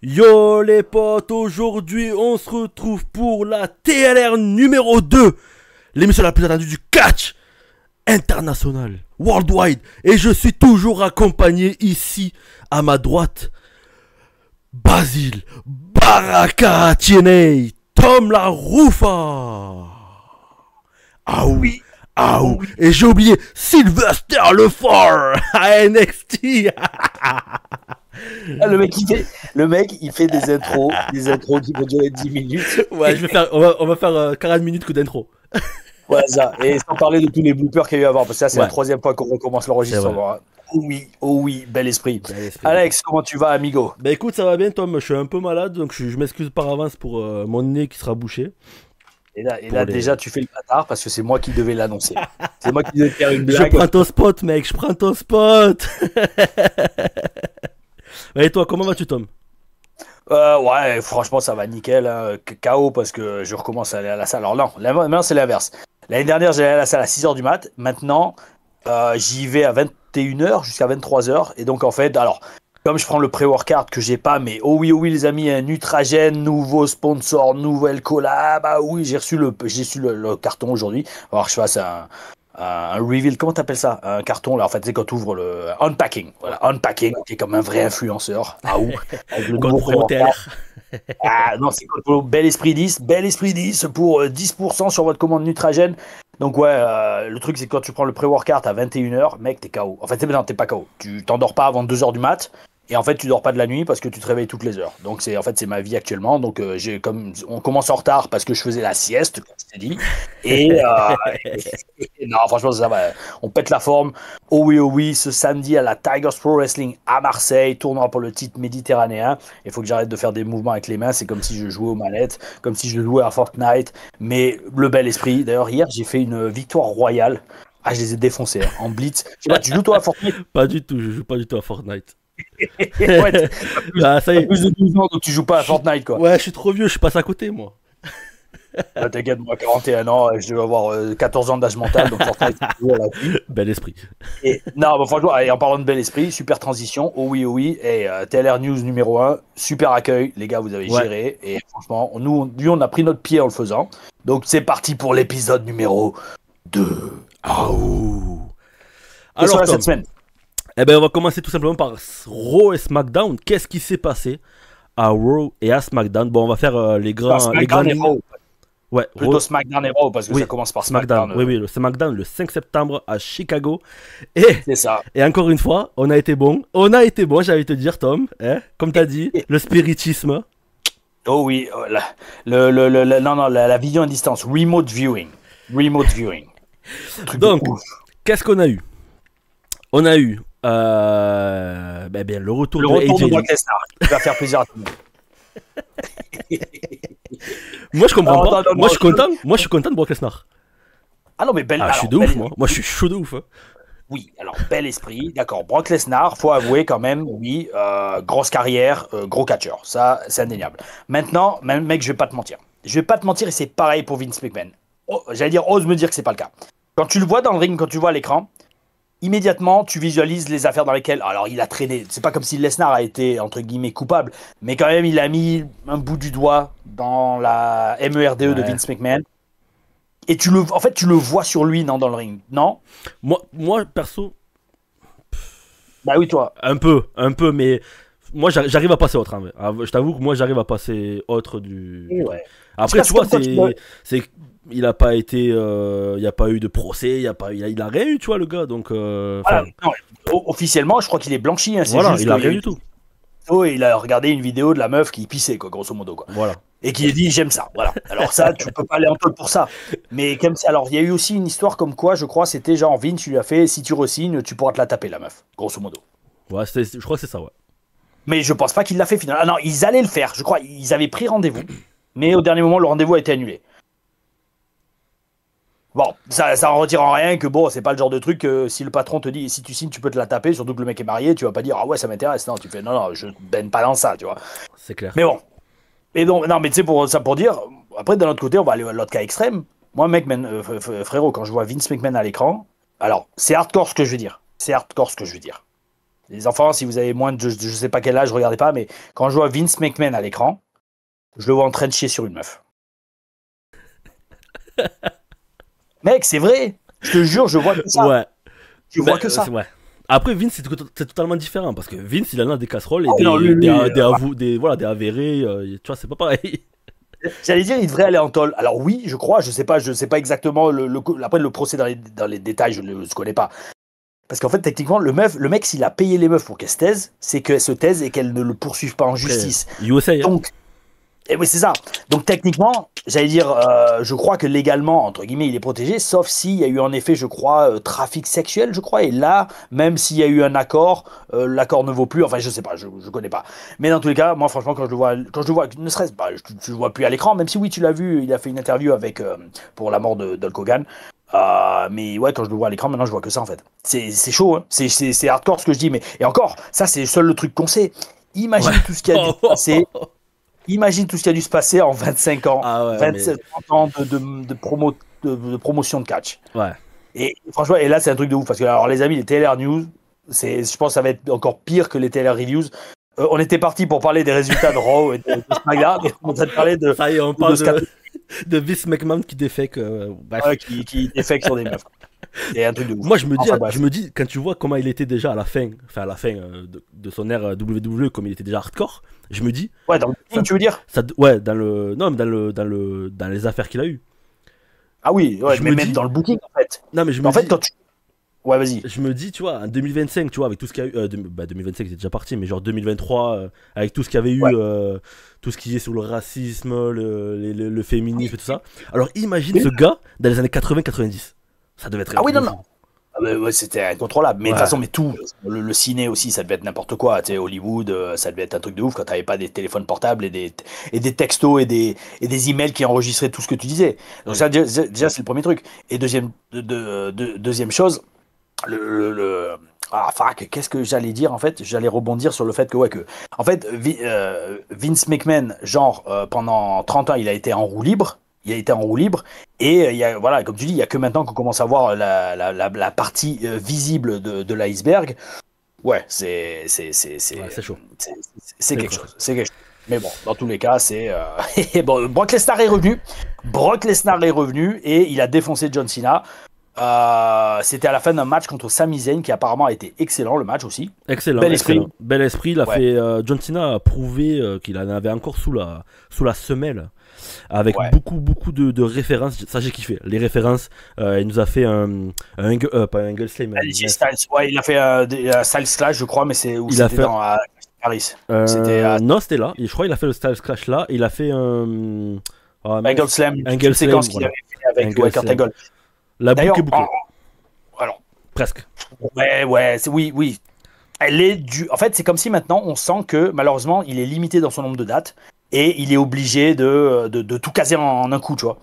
Yo les potes, aujourd'hui on se retrouve pour la TLR numéro 2, l'émission la plus attendue du catch international, worldwide. Et je suis toujours accompagné ici, à ma droite, Basile Baraka Tienei, Tom La Rufa. Ah oui, ah oui. Et j'ai oublié Sylvester Lefort à NXT. Ah, le mec, il fait des intros qui vont durer 10 minutes. Ouais, on va faire 40 minutes que d'intro. Ouais, ça. Et sans parler de tous les bloopers qu'il y a eu avant, parce que ça, c'est la troisième fois qu'on recommence l'enregistrement. Oh oui, bel esprit. Alex, comment tu vas, amigo? Bah écoute, ça va bien, Tom. Je suis un peu malade, donc je m'excuse par avance pour mon nez qui sera bouché. Et là déjà, tu fais le bâtard parce que c'est moi qui devais l'annoncer. C'est moi qui devais faire une blague. Je prends ton spot, mec, je prends ton spot. Et toi, comment vas-tu, Tom? Ouais, franchement, ça va nickel. Hein. KO parce que je recommence à aller à la salle. Alors non, maintenant c'est l'inverse. L'année dernière, j'allais à la salle à 6h du mat. Maintenant, j'y vais à 21h jusqu'à 23h. Et donc, en fait, alors, comme je prends le pré-workout que j'ai pas, mais oh oui, les amis, un Nutragen, nouveau sponsor, nouvelle collab. Ah oui, j'ai reçu le carton aujourd'hui. Alors, je fasse un reveal, comment t'appelles ça? Un carton, là, en fait, c'est quand tu ouvres le unpacking. Voilà, unpacking, qui est comme un vrai influenceur. Ah ouh, avec le nouveau commentaire. Ah non, c'est quand Bel Esprit 10, Bel Esprit 10 pour 10% sur votre commande Nutragen. Donc ouais, le truc, c'est que quand tu prends le pré-workout à 21h, mec, t'es KO. En fait, non, t'es pas KO. Tu t'endors pas avant 2h du mat. Et en fait, tu dors pas de la nuit parce que tu te réveilles toutes les heures. Donc c'est ma vie actuellement. Donc on commence en retard parce que je faisais la sieste, comme je t'ai dit. Et non, franchement ça va. On pète la forme. Oh oui, ce samedi à la Tigers Pro Wrestling à Marseille, tournoi pour le titre méditerranéen. Il faut que j'arrête de faire des mouvements avec les mains. C'est comme si je jouais aux manettes, comme si je jouais à Fortnite. Mais le bel esprit. D'ailleurs hier j'ai fait une victoire royale. Ah, je les ai défoncés hein, en blitz. Je sais pas, tu joues toi à Fortnite? Pas du tout, je joue pas du tout à Fortnite. Ouais, Ça y est. plus de 12 ans donc tu joues pas à Fortnite quoi. Ouais, je suis trop vieux, je passe à côté moi. T'inquiète, moi 41 ans, je dois avoir 14 ans d'âge mental, donc Fortnite c'est toujours la vie. Bel esprit. Et, non, bah, franchement, et en parlant de bel esprit, super transition, oh oui, et TLR News numéro 1, super accueil, les gars, vous avez géré, et franchement, on a pris notre pied en le faisant. Donc c'est parti pour l'épisode numéro 2. Alors, cette semaine. Eh ben, on va commencer tout simplement par Raw et SmackDown. Qu'est-ce qui s'est passé à Raw et à SmackDown? Bon, on va faire les grands. SmackDown et Raw. Ouais, plutôt Raw. SmackDown et Raw parce que ça commence par SmackDown. Oui, le SmackDown le 5 septembre à Chicago. Et c'est ça. Et encore une fois, on a été bon. J'ai envie de te dire, Tom. Hein, comme tu as dit, le spiritisme. Oh oui, la vision à distance, remote viewing. Donc, qu'est-ce qu'on a eu? On a eu le retour de Brock Lesnar, qui va faire plaisir à tout le monde. Moi je comprends pas. Moi je suis content de Brock Lesnar. Ah non mais je suis de ouf moi. Moi je suis chaud de ouf. Hein. Oui, alors bel esprit, d'accord. Brock Lesnar, faut avouer quand même, oui, grosse carrière, gros catcheur, ça c'est indéniable. Maintenant, mec, je vais pas te mentir. Et c'est pareil pour Vince McMahon. J'allais dire, ose me dire que c'est pas le cas. Quand tu le vois dans le ring, quand tu vois à l'écran, immédiatement, tu visualises les affaires dans lesquelles... Alors, il a traîné. C'est pas comme si Lesnar a été, entre guillemets, coupable. Mais quand même, il a mis un bout du doigt dans la MERDE de Vince McMahon. Et tu le vois sur lui, non, dans le ring, non? Moi, perso... Bah oui, toi. Un peu, mais... Moi, j'arrive à passer autre. Hein. Je t'avoue que moi, j'arrive à passer autre du... Ouais. Après, tu vois, c'est... Il a pas été, il y a pas eu de procès, il a rien eu, tu vois le gars, donc. Non, officiellement, je crois qu'il est blanchi. Hein, voilà, il a rien du tout. Il a regardé une vidéo de la meuf qui pissait, quoi, grosso modo, quoi. Voilà. Et qui a dit j'aime ça. Voilà. Alors ça, tu peux pas aller en taule pour ça. Mais comme ça, alors il y a eu aussi une histoire comme quoi, je crois, c'était genre Vince, tu lui as fait, si tu re-signes, tu pourras te la taper la meuf, grosso modo. Ouais, je crois que c'est ça, ouais. Mais je pense pas qu'il l'a fait finalement. Ah non, ils allaient le faire. Je crois, ils avaient pris rendez-vous, mais au dernier moment, le rendez-vous a été annulé. Bon, ça en retire en rien que bon, c'est pas le genre de truc si le patron te dit si tu signes, tu peux te la taper, surtout que le mec est marié, tu vas pas dire ah ouais, ça m'intéresse. Non, tu fais non, je baigne pas dans ça, tu vois. C'est clair. Mais bon. Et donc, non, mais tu sais, pour dire, après, d'un autre côté, on va aller à l'autre cas extrême. Moi, mec, frérot, quand je vois Vince McMahon à l'écran, alors, c'est hardcore ce que je veux dire. Les enfants, si vous avez moins de je sais pas quel âge, regardez pas, mais quand je vois Vince McMahon à l'écran, je le vois en train de chier sur une meuf. Mec, c'est vrai. Je te jure, je vois que ça. Ouais. Je vois que ça. Ouais. Après, Vince, c'est totalement différent parce que Vince, il en a des casseroles et non, des avérés. Tu vois, c'est pas pareil. J'allais dire, il devrait aller en tôle. Alors oui, je crois, je sais pas exactement après le procès dans les détails, je ne connais pas. Parce qu'en fait, techniquement, le mec, s'il a payé les meufs pour qu'elles se taisent, c'est qu'elles se taisent et qu'elles ne le poursuivent pas en justice. USA, hein. Donc, et oui, c'est ça. Donc techniquement, j'allais dire, je crois que légalement, entre guillemets, il est protégé, sauf s'il y a eu en effet, je crois, trafic sexuel, je crois. Et là, même s'il y a eu un accord, l'accord ne vaut plus. Enfin, je sais pas, je connais pas. Mais dans tous les cas, moi, franchement, quand je le vois, ne serait-ce pas, je le vois plus à l'écran, même si oui, tu l'as vu, il a fait une interview avec pour la mort d'Hulk Hogan. Mais ouais, quand je le vois à l'écran, maintenant, je vois que ça en fait. C'est chaud, hein. C'est hardcore ce que je dis, mais et encore, ça, c'est seul le truc qu'on sait. Imagine tout ce qui a dû se passer. Imagine tout ce qui a dû se passer en 25 ans, 27 ans de promotion de catch. Ouais. Et franchement, et là, c'est un truc de ouf. Parce que, alors, les amis, les TLR News, je pense que ça va être encore pire que les TLR Reviews. On était parti pour parler des résultats de Raw et de SmackDown, et on est en train de parler de. Ça y est, on parle de Vince McMahon qui défecte. Qui défecte sur des meufs. C'est un truc de ouf. Moi, je me dis, quand tu vois comment il était déjà à la fin de son ère WWE, comme il était déjà hardcore, je me dis. Ouais, dans le film, tu veux dire ouais, dans les affaires qu'il a eues. Ah oui, ouais, mais même dans le booking, en fait. Non, mais en fait, quand tu. Ouais, vas-y. Je me dis, tu vois, en 2025, tu vois, avec tout ce qu'il y a eu. 2025, c'est déjà parti, mais genre 2023, avec tout ce qu'il y avait eu, tout ce qui est sur le racisme, le féminisme et tout ça. Alors, imagine ce gars dans les années 80-90. Ça devait être. Ah oui, non. Ouais, c'était incontrôlable. Mais de toute façon, mais tout, le ciné aussi, ça devait être n'importe quoi. Tu sais, Hollywood, ça devait être un truc de ouf quand t'avais pas des téléphones portables et des textos et des emails qui enregistraient tout ce que tu disais. Donc ça, déjà, c'est le premier truc. Et deuxième chose, ah fuck, qu'est-ce que j'allais dire en fait? J'allais rebondir sur le fait que en fait, Vince McMahon, genre, pendant 30 ans, il a été en roue libre. Et voilà, comme tu dis, il y a que maintenant qu'on commence à voir la partie visible de l'iceberg. Ouais, c'est chaud. C'est quelque chose. Mais bon, dans tous les cas, c'est bon. Brock Lesnar est revenu et il a défoncé John Cena. C'était à la fin d'un match contre Sami Zayn qui apparemment a été excellent, le match aussi. Excellent. Bel esprit. Il a fait. John Cena a prouvé qu'il en avait encore sous la semelle. Avec beaucoup de références. Ça, j'ai kiffé. Les références, il nous a fait pas un Angle Slam. Il a fait un Style Clash, je crois, mais c'est où c'était dans Paris. Non, c'était là. Je crois qu'il a fait le Style Clash là. Il a fait un. Angle Slam. Angle Slam. Qu'il avait fait avec Kurt Angle. La boucle est bouclée. Alors. Presque. Ouais, oui. Elle est en fait, c'est comme si maintenant on sent que malheureusement il est limité dans son nombre de dates et il est obligé de tout caser en un coup, tu vois.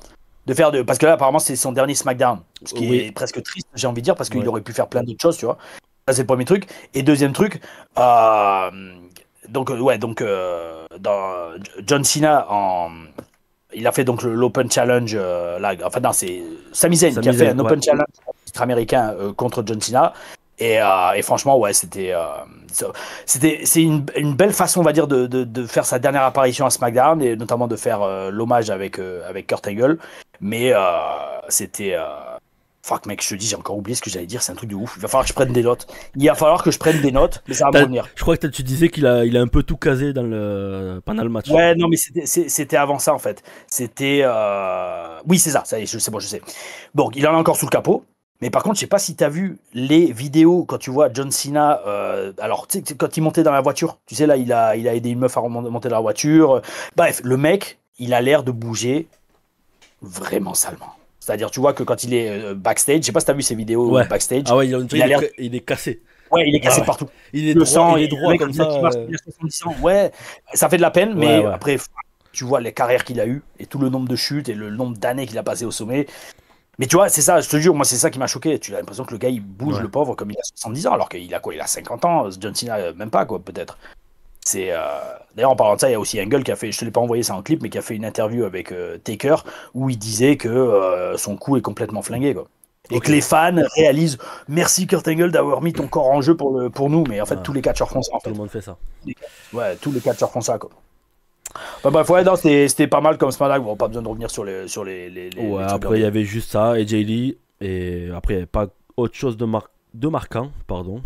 Parce que là, apparemment, c'est son dernier SmackDown. Ce qui est presque triste, j'ai envie de dire, parce qu'il aurait pu faire plein d'autres choses, tu vois. Ça, c'est le premier truc. Et deuxième truc, dans John Cena, il a fait donc l'Open Challenge. Enfin, non, c'est Sami Zayn qui a fait un Open Challenge américain contre John Cena. Et franchement, ouais, c'est une belle façon, on va dire, de faire sa dernière apparition à SmackDown et notamment de faire l'hommage avec Kurt Angle. Mais c'était. Fuck, mec, je te dis, j'ai encore oublié ce que j'allais dire, c'est un truc de ouf. Il va falloir que je prenne des notes. Mais ça va me revenir. Je crois que tu disais qu'il a un peu tout casé pendant le match. Ouais, non, mais c'était avant ça, en fait. C'était. Oui, c'est ça, je sais. Bon, il en a encore sous le capot. Mais par contre, je sais pas si tu as vu les vidéos quand tu vois John Cena. Alors, tu sais, quand il montait dans la voiture, tu sais, là, il a aidé une meuf à monter dans la voiture. Bref, le mec, il a l'air de bouger vraiment salement. C'est-à-dire, tu vois que quand il est backstage, je sais pas si tu as vu ces vidéos backstage. Ah ouais, il est cassé. Ouais, il est cassé partout. Il est droit comme ça. Il a 70 ans. Ouais, ça fait de la peine, mais après, tu vois les carrières qu'il a eues et tout le nombre de chutes et le nombre d'années qu'il a passé au sommet. Mais tu vois, c'est ça, je te jure, moi c'est ça qui m'a choqué. Tu as l'impression que le gars il bouge, le pauvre, comme il a 70 ans, alors qu'il a quoi? Il a 50 ans, John Cena, même pas quoi, peut-être. D'ailleurs, en parlant de ça, il y a aussi Angle qui a fait, je te l'ai pas envoyé ça en clip, mais qui a fait une interview avec Taker où il disait que son cou est complètement flingué, quoi. Et que les fans réalisent merci Kurt Angle d'avoir mis ton corps en jeu pour nous, mais en fait tous les catcheurs font ça en fait. Tout le monde fait ça. Ouais, tous les catcheurs font ça quoi. Enfin, bref, ouais, non, c'était pas mal comme SmackDown. Bon, pas besoin de revenir sur les Ouais, les trucs après il y avait juste ça et Jay Lee et après il n'y avait pas autre chose de marquant, pardon.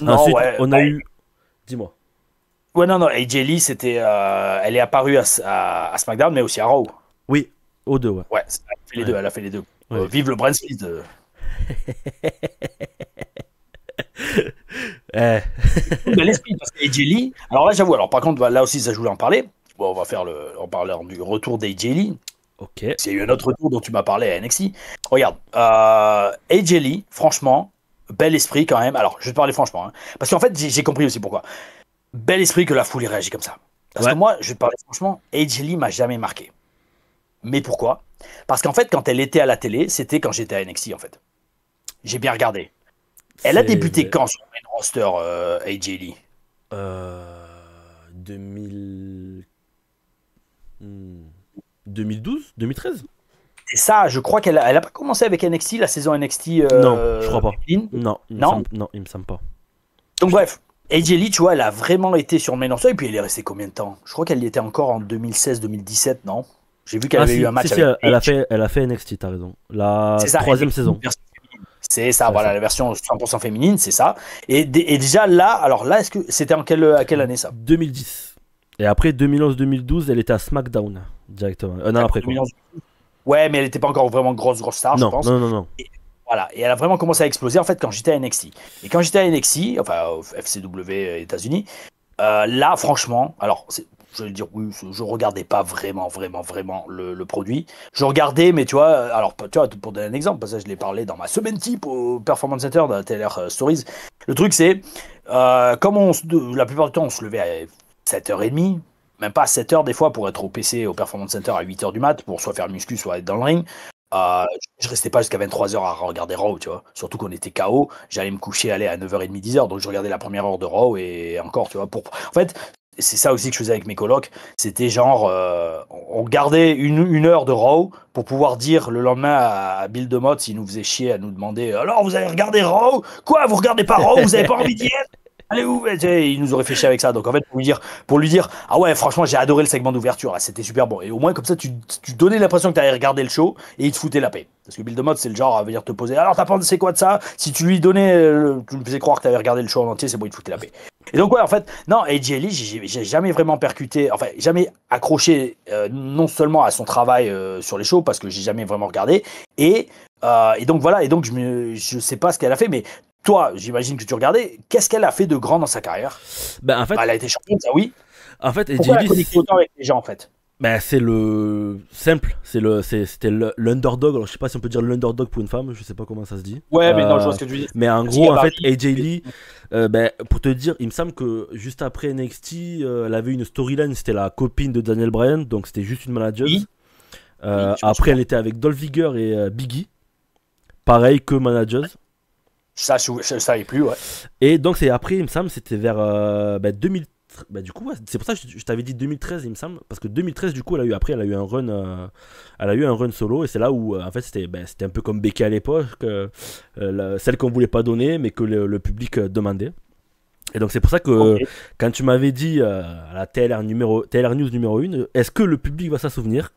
Non, Ensuite, ouais, on a eu. Dis-moi. Ouais, non, AJ Lee, c'était, elle est apparue à SmackDown, mais aussi à Raw. Oui, aux deux, ouais. Ouais, elle a fait les deux, elle a fait les deux. Ouais. Vive le Brand Split. Eh. Bel esprit, parce que AJ Lee, alors là, j'avoue, alors par contre, là aussi, ça, je voulais en parler. Bon, on va faire on parler du retour d'AJ Lee. Ok. Il y a eu un autre retour dont tu m'as parlé à NXT. Regarde, AJ Lee, franchement, bel esprit quand même. Alors, je vais te parler franchement, hein, parce qu'en fait, j'ai compris aussi pourquoi. Bel esprit que la foule ait réagi comme ça. Parce que moi, je vais te parler franchement, AJ Lee m'a jamais marqué. Mais pourquoi? Parce qu'en fait, quand elle était à la télé, c'était quand j'étais à NXT, en fait. J'ai bien regardé. Elle a débuté quand sur le main roster, AJ Lee? 2012 2013. Et ça, je crois qu'elle a pas commencé avec NXT, la saison NXT. Non, je crois pas. Féminine. Non, il me semble pas. Donc bref, AJ Lee, tu vois, elle a vraiment été sur le main roster, et puis elle est restée combien de temps? Je crois qu'elle y était encore en 2016-2017, non? J'ai vu qu'elle avait eu un match avec elle a fait NXT, t'as raison. La troisième saison. C'est ça, voilà, la version 100% féminine, c'est ça. Et déjà là, alors là, est-ce que c'était à quelle année ça? 2010. Et après 2011-2012, elle était à SmackDown directement. Un an après quoi. Ouais, mais elle n'était pas encore vraiment grosse star, je pense. Non. Et, voilà, et elle a vraiment commencé à exploser en fait quand j'étais à NXT. Et quand j'étais à NXT, enfin au FCW États-Unis, là franchement, alors je vais le dire, oui, je regardais pas vraiment le produit. Je regardais, mais tu vois, alors tu vois, pour donner un exemple, parce que je l'ai parlé dans ma semaine type au Performance Center dans la TLR Stories. Le truc c'est, comme la plupart du temps on se levait à 7h30, même pas à 7h des fois pour être au PC au Performance Center à 8h du mat, pour soit faire le muscu, soit être dans le ring. Je restais pas jusqu'à 23h à regarder Raw, tu vois. Surtout qu'on était KO, j'allais me coucher à 9h30, 10h, donc je regardais la première heure de Raw et encore, tu vois. En fait, c'est ça aussi que je faisais avec mes colocs. C'était genre, on gardait une heure de Raw pour pouvoir dire le lendemain à Bill DeMott s'il nous faisait chier à nous demander alors vous avez regardé Raw? Quoi, vous regardez pas Raw? Vous avez pas envie d'y être? Allez où? Il nous aurait fait chier avec ça. Donc en fait, pour lui dire ah ouais, franchement, j'ai adoré le segment d'ouverture, c'était super bon. Et au moins, comme ça, tu donnais l'impression que tu avais regardé le show et il te foutait la paix. Parce que Bill DeMott, c'est le genre à venir te poser alors t'as pensé quoi de ça? Si tu lui donnais, tu lui faisais croire que tu avais regardé le show en entier, c'est bon, il te foutait la paix. Et donc ouais, en fait, non, AJ Lee, j'ai jamais vraiment percuté, enfin jamais accroché non seulement à son travail sur les shows parce que j'ai jamais vraiment regardé et donc voilà, et donc je sais pas ce qu'elle a fait, mais toi, j'imagine que tu regardais, qu'est-ce qu'elle a fait de grand dans sa carrière? Ben, en fait, elle a été championne, ça oui. En fait, pourquoi elle a connecté autant avec les gens en fait? Ben, c'est le simple, c'était l'underdog. Alors je sais pas si on peut dire l'underdog pour une femme, je sais pas comment ça se dit. Ouais, mais non, je vois ce que tu veux dire. Mais en gros, en fait, AJ Lee, ben, pour te dire, il me semble que juste après NXT, elle avait une storyline, c'était la copine de Daniel Bryan, donc c'était juste une manager. Oui. Après, elle était avec Dolph Ziggler et Biggie, pareil que managers. Ça, je savais plus, ouais. Et donc, c'est après, il me semble, c'était vers 2000. Bah, du coup, ouais, c'est pour ça que je t'avais dit 2013, il me semble. Parce que 2013, du coup, elle a eu un run solo. Et c'est là où, en fait, c'était un peu comme Becky à l'époque. Celle qu'on voulait pas donner, mais que le public demandait. Et donc, c'est pour ça que quand tu m'avais dit à la TLR News numéro 1, est-ce que le public va s'en souvenir?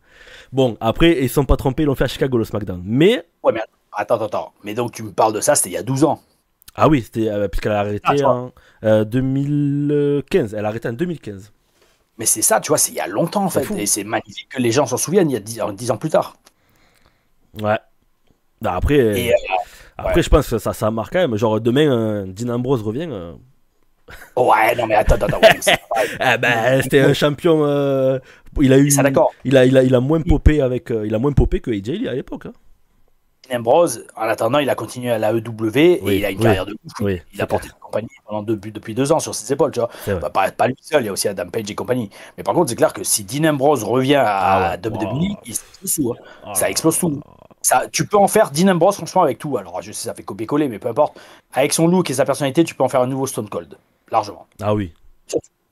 Bon, après, ils sont pas trompés, ils l'ont fait à Chicago, le SmackDown. Mais. Ouais, mais attends. Mais donc, tu me parles de ça, c'était il y a 12 ans. Ah oui, c'était puisqu'elle a arrêté en 2015. Elle a arrêté en 2015. Mais c'est ça, tu vois, c'est il y a longtemps en fait. Et c'est magnifique que les gens s'en souviennent il y a 10 ans plus tard. Ouais. Bah, après, je pense que ça marque quand même. Genre demain, Dean Ambrose revient. Ouais, non mais attends. C'était un champion. Il a eu. Ça, d'accord. Il a moins popé que AJ Lee à l'époque. Hein. Ambrose, en attendant, il a continué à la EW et il a une carrière de ouf. Oui, il a porté la compagnie depuis 2 ans sur ses épaules, tu vois. Pas lui seul, il y a aussi Adam Page et compagnie. Mais par contre, c'est clair que si Dean Ambrose revient à WWE, il explose tout. Hein. Ça explose tout. Ça, tu peux en faire Dean Ambrose, franchement, avec tout. Alors, je sais, ça fait copier-coller, mais peu importe. Avec son look et sa personnalité, tu peux en faire un nouveau Stone Cold. Largement. Ah oui.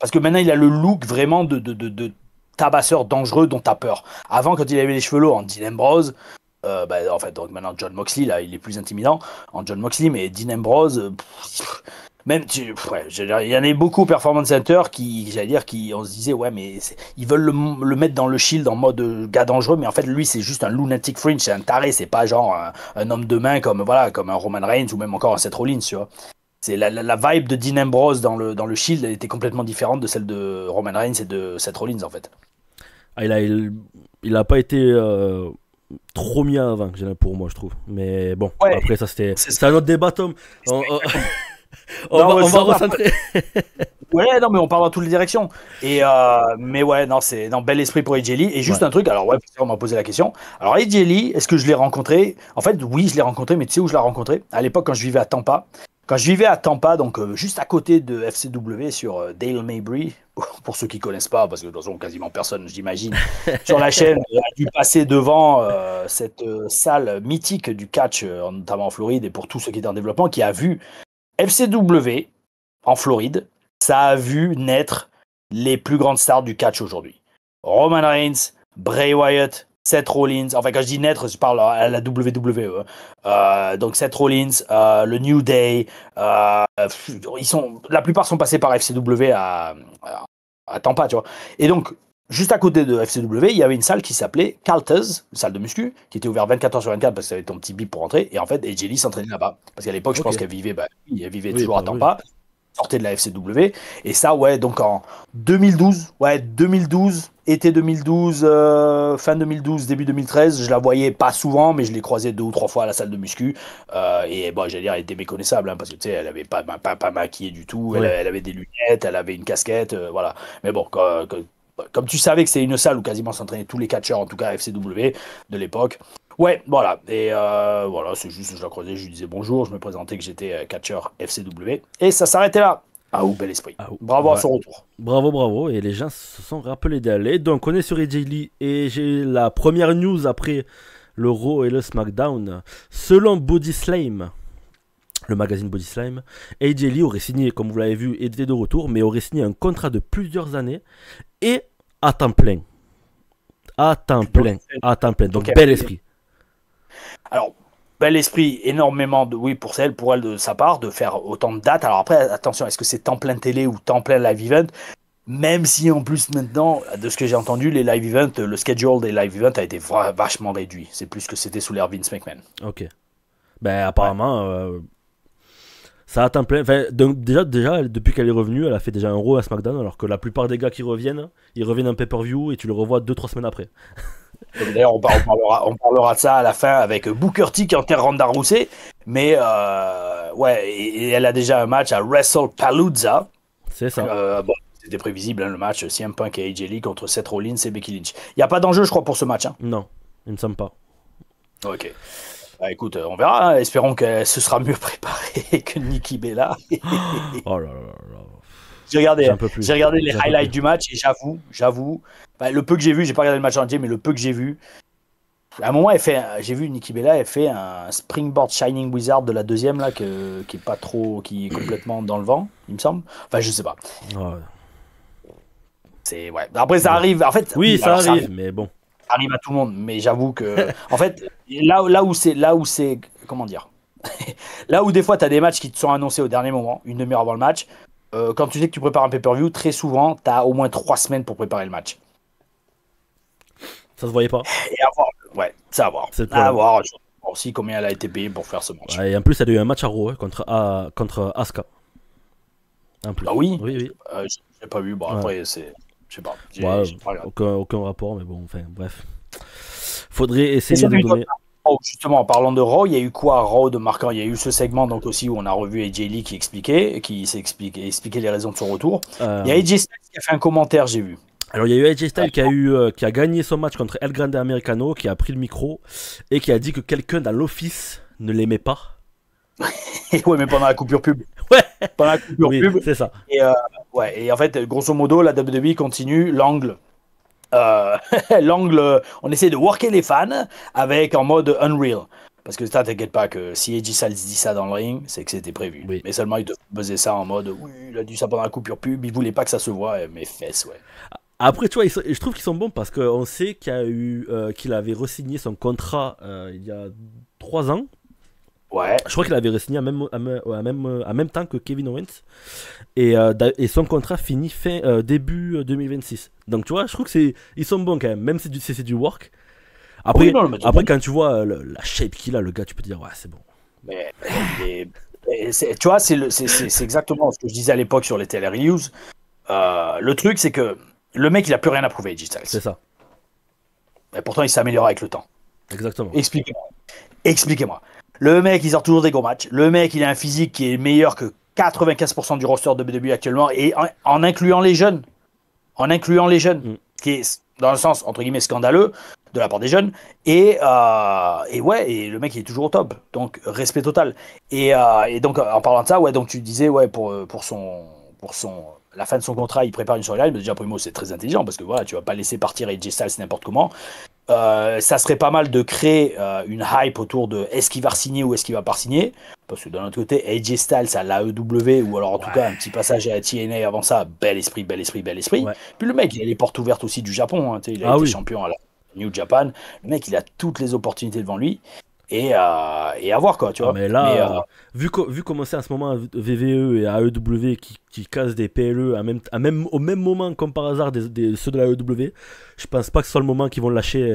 Parce que maintenant, il a le look vraiment de tabasseur dangereux dont t'as peur. Avant, quand il avait les cheveux longs en Dean Ambrose, En fait, donc maintenant John Moxley, là, il est plus intimidant en John Moxley, mais Dean Ambrose, même, il y en a beaucoup au Performance Center on se disait, ouais, mais ils veulent le mettre dans le Shield en mode gars dangereux, mais en fait, lui, c'est juste un lunatic fringe, c'est un taré, c'est pas genre un homme de main comme un Roman Reigns ou même encore un Seth Rollins, tu vois. C'est la vibe de Dean Ambrose dans le Shield, elle était complètement différente de celle de Roman Reigns et de Seth Rollins, en fait. Ah, il a pas été trop mis en avant, pour moi, je trouve. Mais bon, Ouais, après, ça, c'est c'est un autre débat, Tom. Non, On va recentrer. Ouais, non, mais on parle dans toutes les directions. Mais ouais, non, bel esprit pour AJ Lee. Et juste Ouais. un truc, alors ouais, on m'a posé la question. Alors AJ Lee, est-ce que je l'ai rencontré? En fait, oui, je l'ai rencontré, mais tu sais où je l'ai rencontré? À l'époque, quand je vivais à Tampa. Quand je vivais à Tampa, donc juste à côté de FCW sur Dale Mabry, pour ceux qui connaissent pas, parce que de toute façon, quasiment personne, j'imagine, sur la chaîne a dû passer devant cette salle mythique du catch, notamment en Floride, et pour tous ceux qui étaient en développement, qui a vu FCW en Floride, ça a vu naître les plus grandes stars du catch aujourd'hui. Roman Reigns, Bray Wyatt, Seth Rollins. Enfin, quand je dis naître, je parle à la WWE. Donc Seth Rollins, le New Day. La plupart sont passés par FCW à Tampa, tu vois. Et donc, juste à côté de FCW, il y avait une salle qui s'appelait Caltez, une salle de muscu, qui était ouverte 24 heures sur 24 parce que tu avais ton petit bip pour rentrer. Et en fait, AJ Lee s'entraînait là-bas. Parce qu'à l'époque, je pense qu'elle vivait, elle vivait toujours à Tampa. Sortait de la FCW. Et ça, ouais, donc en 2012, été 2012, fin 2012, début 2013, je la voyais pas souvent, mais je l'ai croisée 2 ou 3 fois à la salle de muscu. Et bon, j'allais dire, elle était méconnaissable, hein, parce que tu sais, elle avait pas maquillée du tout, elle avait des lunettes, elle avait une casquette, voilà. Mais bon, comme tu savais que c'est une salle où quasiment s'entraînaient tous les catcheurs, en tout cas FCW de l'époque. Ouais, voilà. Et voilà, c'est juste, je la croisais, je lui disais bonjour, je me présentais que j'étais catcheur FCW. Et ça s'arrêtait là. Ah, bel esprit. Bravo à son retour. Bravo. Et les gens se sont rappelés d'aller. Donc, on est sur AJ Lee et j'ai la première news après le Raw et le SmackDown. Selon Body Slam, le magazine Body Slam, AJ Lee aurait signé, comme vous l'avez vu, était de retour, mais aurait signé un contrat de plusieurs années et à temps plein. À temps plein. Donc, bel esprit. Alors, bel esprit, énormément de oui pour elle de sa part, de faire autant de dates. Alors après, attention, est-ce que c'est temps plein télé ou temps plein live event? Même si en plus maintenant, de ce que j'ai entendu, les live events, le schedule des live events a été vachement réduit. C'est plus que c'était sous l'ère Vince McMahon. Ok. Ben apparemment, ça a temps plein. Enfin, donc, déjà, depuis qu'elle est revenue, elle a fait déjà un Raw à SmackDown, alors que la plupart des gars qui reviennent, ils reviennent en pay-per-view et tu le revois 2-3 semaines après. D'ailleurs, on parlera de ça à la fin avec Booker T qui enterre Ronda Rousey. Mais ouais, et elle a déjà un match à WrestlePalooza. C'est ça. Bon, c'était prévisible, hein, le match CM Punk et AJ Lee contre Seth Rollins et Becky Lynch. Il n'y a pas d'enjeu, je crois, pour ce match. Hein. Non, il ne me semble pas. Ok. Bah, écoute, on verra. Hein. Espérons que ce sera mieux préparé que Nikki Bella. Oh là là là. J'ai regardé les highlights du match et j'avoue, bah, le peu que j'ai vu, j'ai pas regardé le match entier, mais le peu que j'ai vu, à un moment, j'ai vu Nikki Bella, elle fait un Springboard Shining Wizard de la deuxième là, qui est pas trop, qui est complètement dans le vent, il me semble. Enfin, je sais pas. Ouais. C'est ouais. Après, ça arrive. En fait, oui, ça arrive, mais bon. Ça arrive à tout le monde, mais j'avoue que, en fait, là où c'est, comment dire, là où des fois t'as des matchs qui te sont annoncés au dernier moment, une demi-heure avant le match. Quand tu sais que tu prépares un pay-per-view, très souvent, tu as au moins 3 semaines pour préparer le match. Ça se voyait pas. Et à voir. Ouais, c'est à voir. À voir. Je sais aussi combien elle a été payée pour faire ce match. Ouais, et en plus, elle a eu un match à Raw contre Asuka. Ah oui. Oui. J'ai pas vu. Bon, après, c'est. Je sais pas. Aucun rapport, mais bon, enfin, bref. Faudrait essayer de donner. Justement, en parlant de Raw, il y a eu quoi à Raw de marquant? Il y a eu ce segment donc aussi où on a revu AJ Lee qui expliquait les raisons de son retour. Il y a AJ Styles qui a fait un commentaire, j'ai vu. Alors il y a eu AJ Styles qui a gagné son match contre El Grande Americano, qui a pris le micro et qui a dit que quelqu'un dans l'office ne l'aimait pas. Ouais, mais pendant la coupure pub. Ouais. Pendant la coupure pub. C'est ça. Et en fait, grosso modo, la WWE continue l'angle. On essaie de worker les fans avec en mode Unreal. Parce que ça, t'inquiète pas que si AJ Styles dit ça dans le ring, c'est que c'était prévu. Oui. Mais seulement, il te faisait ça en mode oui, il a dit ça pendant la coupure pub, il voulait pas que ça se voie, mes fesses, ouais. Après, tu vois, je trouve qu'ils sont bons parce qu'on sait qu'il avait re-signé son contrat il y a 3 ans. Ouais. Je crois qu'il avait re-signé en même temps que Kevin Owens. Et son contrat finit début 2026. Donc, tu vois, je trouve ils sont bons quand même, même si c'est du work. Après, Oui, non, après quand tu vois la shape qu'il a, le gars, tu peux te dire, ouais, c'est bon. Mais, tu vois, c'est exactement ce que je disais à l'époque sur les TLR News. Le truc, c'est que le mec, il a plus rien à prouver, AJ C'est Styles. ça. Et pourtant, il s'améliore avec le temps. Exactement. Expliquez-moi. Le mec, il sort toujours des gros matchs. Le mec, il a un physique qui est meilleur que 95% du roster de WWE actuellement, et en incluant les jeunes. En incluant les jeunes. Qui est, dans le sens, entre guillemets, scandaleux de la part des jeunes. Et ouais, et le mec, il est toujours au top. Donc, respect total. Et donc, en parlant de ça, ouais, donc tu disais, ouais, pour la fin de son contrat, il prépare une storyline. Mais déjà, Primo, c'est très intelligent parce que voilà, tu vas pas laisser partir AJ Styles n'importe comment. Ça serait pas mal de créer une hype autour de est-ce qu'il va signer ou est-ce qu'il va pas signer, parce que d'un autre côté AJ Styles à l'AEW ou alors en tout cas un petit passage à TNA avant ça, bel esprit. Ouais. Puis le mec, il a les portes ouvertes aussi du Japon, hein, il a été champion à la New Japan. Le mec, il a toutes les opportunités devant lui. Et à voir quoi, tu vois. Mais là, vu comment c'est en ce moment VVE et AEW qui cassent des PLE au même moment comme par hasard ceux de la AEW, je pense pas que ce soit le moment qu'ils vont lâcher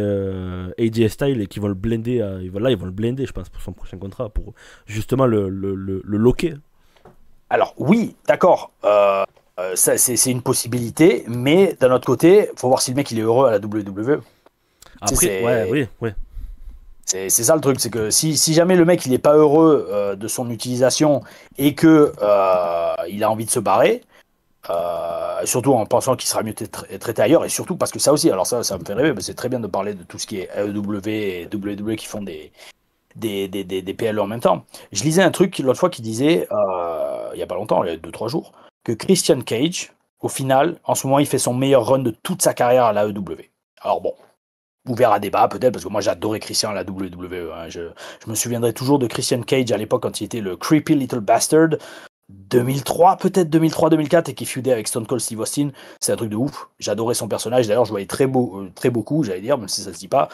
AJ Styles et qu'ils vont le blinder. Ils vont le blinder, je pense, pour son prochain contrat, pour justement le loquer. Alors oui, d'accord. C'est une possibilité, mais d'un autre côté, faut voir si le mec il est heureux à la WWE. Après, oui. C'est ça le truc, c'est que si jamais le mec il est pas heureux de son utilisation et que il a envie de se barrer, surtout en pensant qu'il sera mieux traité ailleurs, et surtout parce que ça aussi, alors ça me fait rêver, mais c'est très bien de parler de tout ce qui est AEW et WWE qui font des PLE en même temps. Je lisais un truc l'autre fois qui disait, il y a pas longtemps, il y a 2-3 jours, que Christian Cage, au final, en ce moment, il fait son meilleur run de toute sa carrière à l'AEW. Alors bon, ouvert à débat peut-être, parce que moi j'adorais Christian à la WWE. Hein. Je me souviendrai toujours de Christian Cage à l'époque quand il était le Creepy Little Bastard. 2003, peut-être 2003-2004, et qui feudait avec Stone Cold Steve Austin. C'est un truc de ouf. J'adorais son personnage. D'ailleurs, je voyais très beaucoup, j'allais dire, même si ça se dit pas.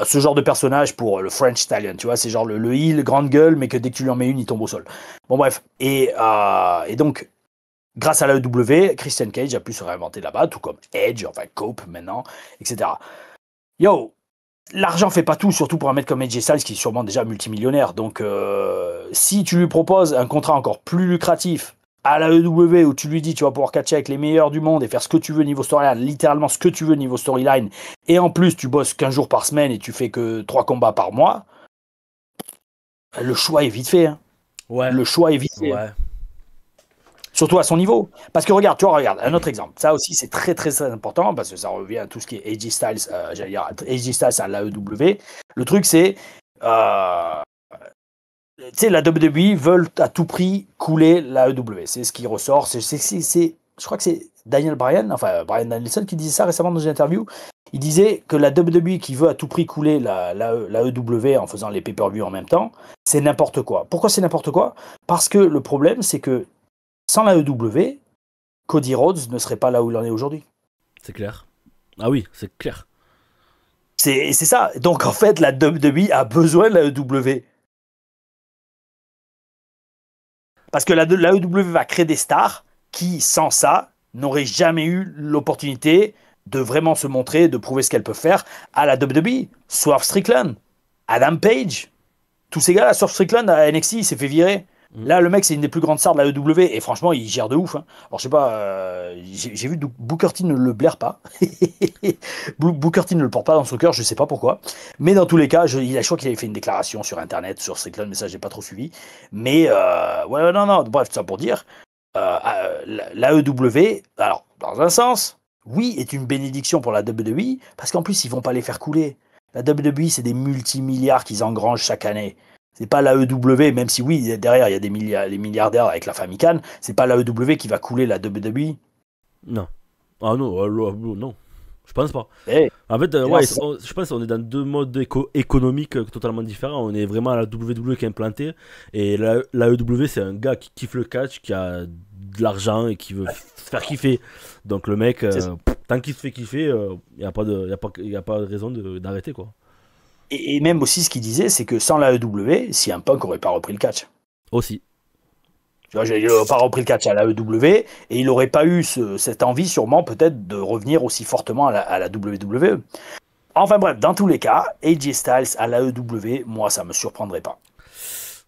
Ce genre de personnage pour le French Stallion, tu vois, c'est genre le heel, grande gueule, mais que dès que tu lui en mets une, il tombe au sol. Bon, bref. Et donc, grâce à l'AEW, Christian Cage a pu se réinventer là-bas, tout comme Edge, enfin Cope maintenant, etc. Yo, l'argent fait pas tout, surtout pour un mec comme AJ Styles qui est sûrement déjà multimillionnaire. Donc, si tu lui proposes un contrat encore plus lucratif à la AEW où tu lui dis tu vas pouvoir catcher avec les meilleurs du monde et faire ce que tu veux niveau storyline, littéralement ce que tu veux niveau storyline, et en plus tu bosses 15 jours par semaine et tu fais que 3 combats par mois, le choix est vite fait. Hein. Ouais. Le choix est vite fait. Ouais. Surtout à son niveau. Parce que regarde, un autre exemple. Ça aussi, c'est très, très, très important parce que ça revient à tout ce qui est AJ Styles, AJ Styles à l'AEW. Le truc, c'est, tu sais, la WWE veulent à tout prix couler l'AEW. C'est ce qui ressort. Je crois que c'est Brian Danielson qui disait ça récemment dans une interview. Il disait que la WWE qui veut à tout prix couler l'AEW en faisant les pay-per-view en même temps, c'est n'importe quoi. Pourquoi c'est n'importe quoi ? Parce que le problème, c'est que sans la AEW, Cody Rhodes ne serait pas là où il en est aujourd'hui. C'est clair. Ah oui, c'est clair. C'est ça. Donc en fait, la WWE a besoin de la AEW. Parce que la AEW va créer des stars qui, sans ça, n'auraient jamais eu l'opportunité de vraiment se montrer, de prouver ce qu'elles peuvent faire à la WWE. Swerve Strickland, Adam Page, tous ces gars-là, Swerve Strickland à NXT, il s'est fait virer. Là, le mec, c'est une des plus grandes stars de la AEW et franchement, il gère de ouf. Hein. Alors, je sais pas, j'ai vu Booker T ne le blaire pas. Booker T ne le porte pas dans son cœur, je sais pas pourquoi. Mais dans tous les cas, je crois qu'il avait fait une déclaration sur Internet, sur Strickland, mais ça, j'ai pas trop suivi. Mais, non, bref, tout ça pour dire, l'AEW, alors, dans un sens, oui, est une bénédiction pour la WWE, parce qu'en plus, ils vont pas les faire couler. La WWE, c'est des multimilliards qu'ils engrangent chaque année. C'est pas l'AEW, même si oui, derrière, il y a les milliardaires avec la famille Khan, c'est pas l'AEW qui va couler la WWE. Non. Ah non, non. Je pense pas. Hey, en fait, je pense qu'on est dans deux modes économiques totalement différents. On est vraiment à la WWE qui est implantée. Et l'AEW, c'est un gars qui kiffe le catch, qui a de l'argent et qui veut se faire kiffer. Donc le mec, Tant qu'il se fait kiffer, il n'y a pas de raison d'arrêter, quoi. Et même aussi, ce qu'il disait, c'est que sans la AEW, si un Punk n'aurait pas repris le catch. Aussi. Tu vois, il n'aurait pas repris le catch à la AEW et il n'aurait pas eu cette envie, sûrement, peut-être, de revenir aussi fortement à la WWE. Enfin bref, dans tous les cas, AJ Styles à la AEW, moi, ça me surprendrait pas.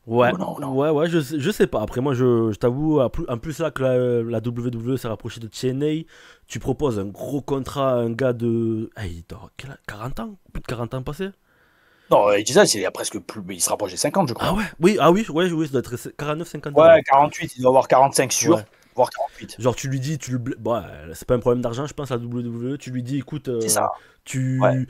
Ouais, Oh non, non. ouais, je sais pas. Après, moi, je t'avoue, en plus là que la WWE s'est rapprochée de TNA, tu proposes un gros contrat à un gars de. Ah, il doit avoir 40 ans? Plus de 40 ans passés? Non, AJ Styles, il est presque plus. Il se rapproche des 50, je crois. Ah ouais, oui, ouais, ça doit être 49, 50 ans. Ouais, 48, il doit avoir 45 sûr, Ouais. voire 48. Genre, tu lui dis, bon, c'est pas un problème d'argent, je pense, à la WWE. Tu lui dis, écoute, C'est ça. tu. Ouais.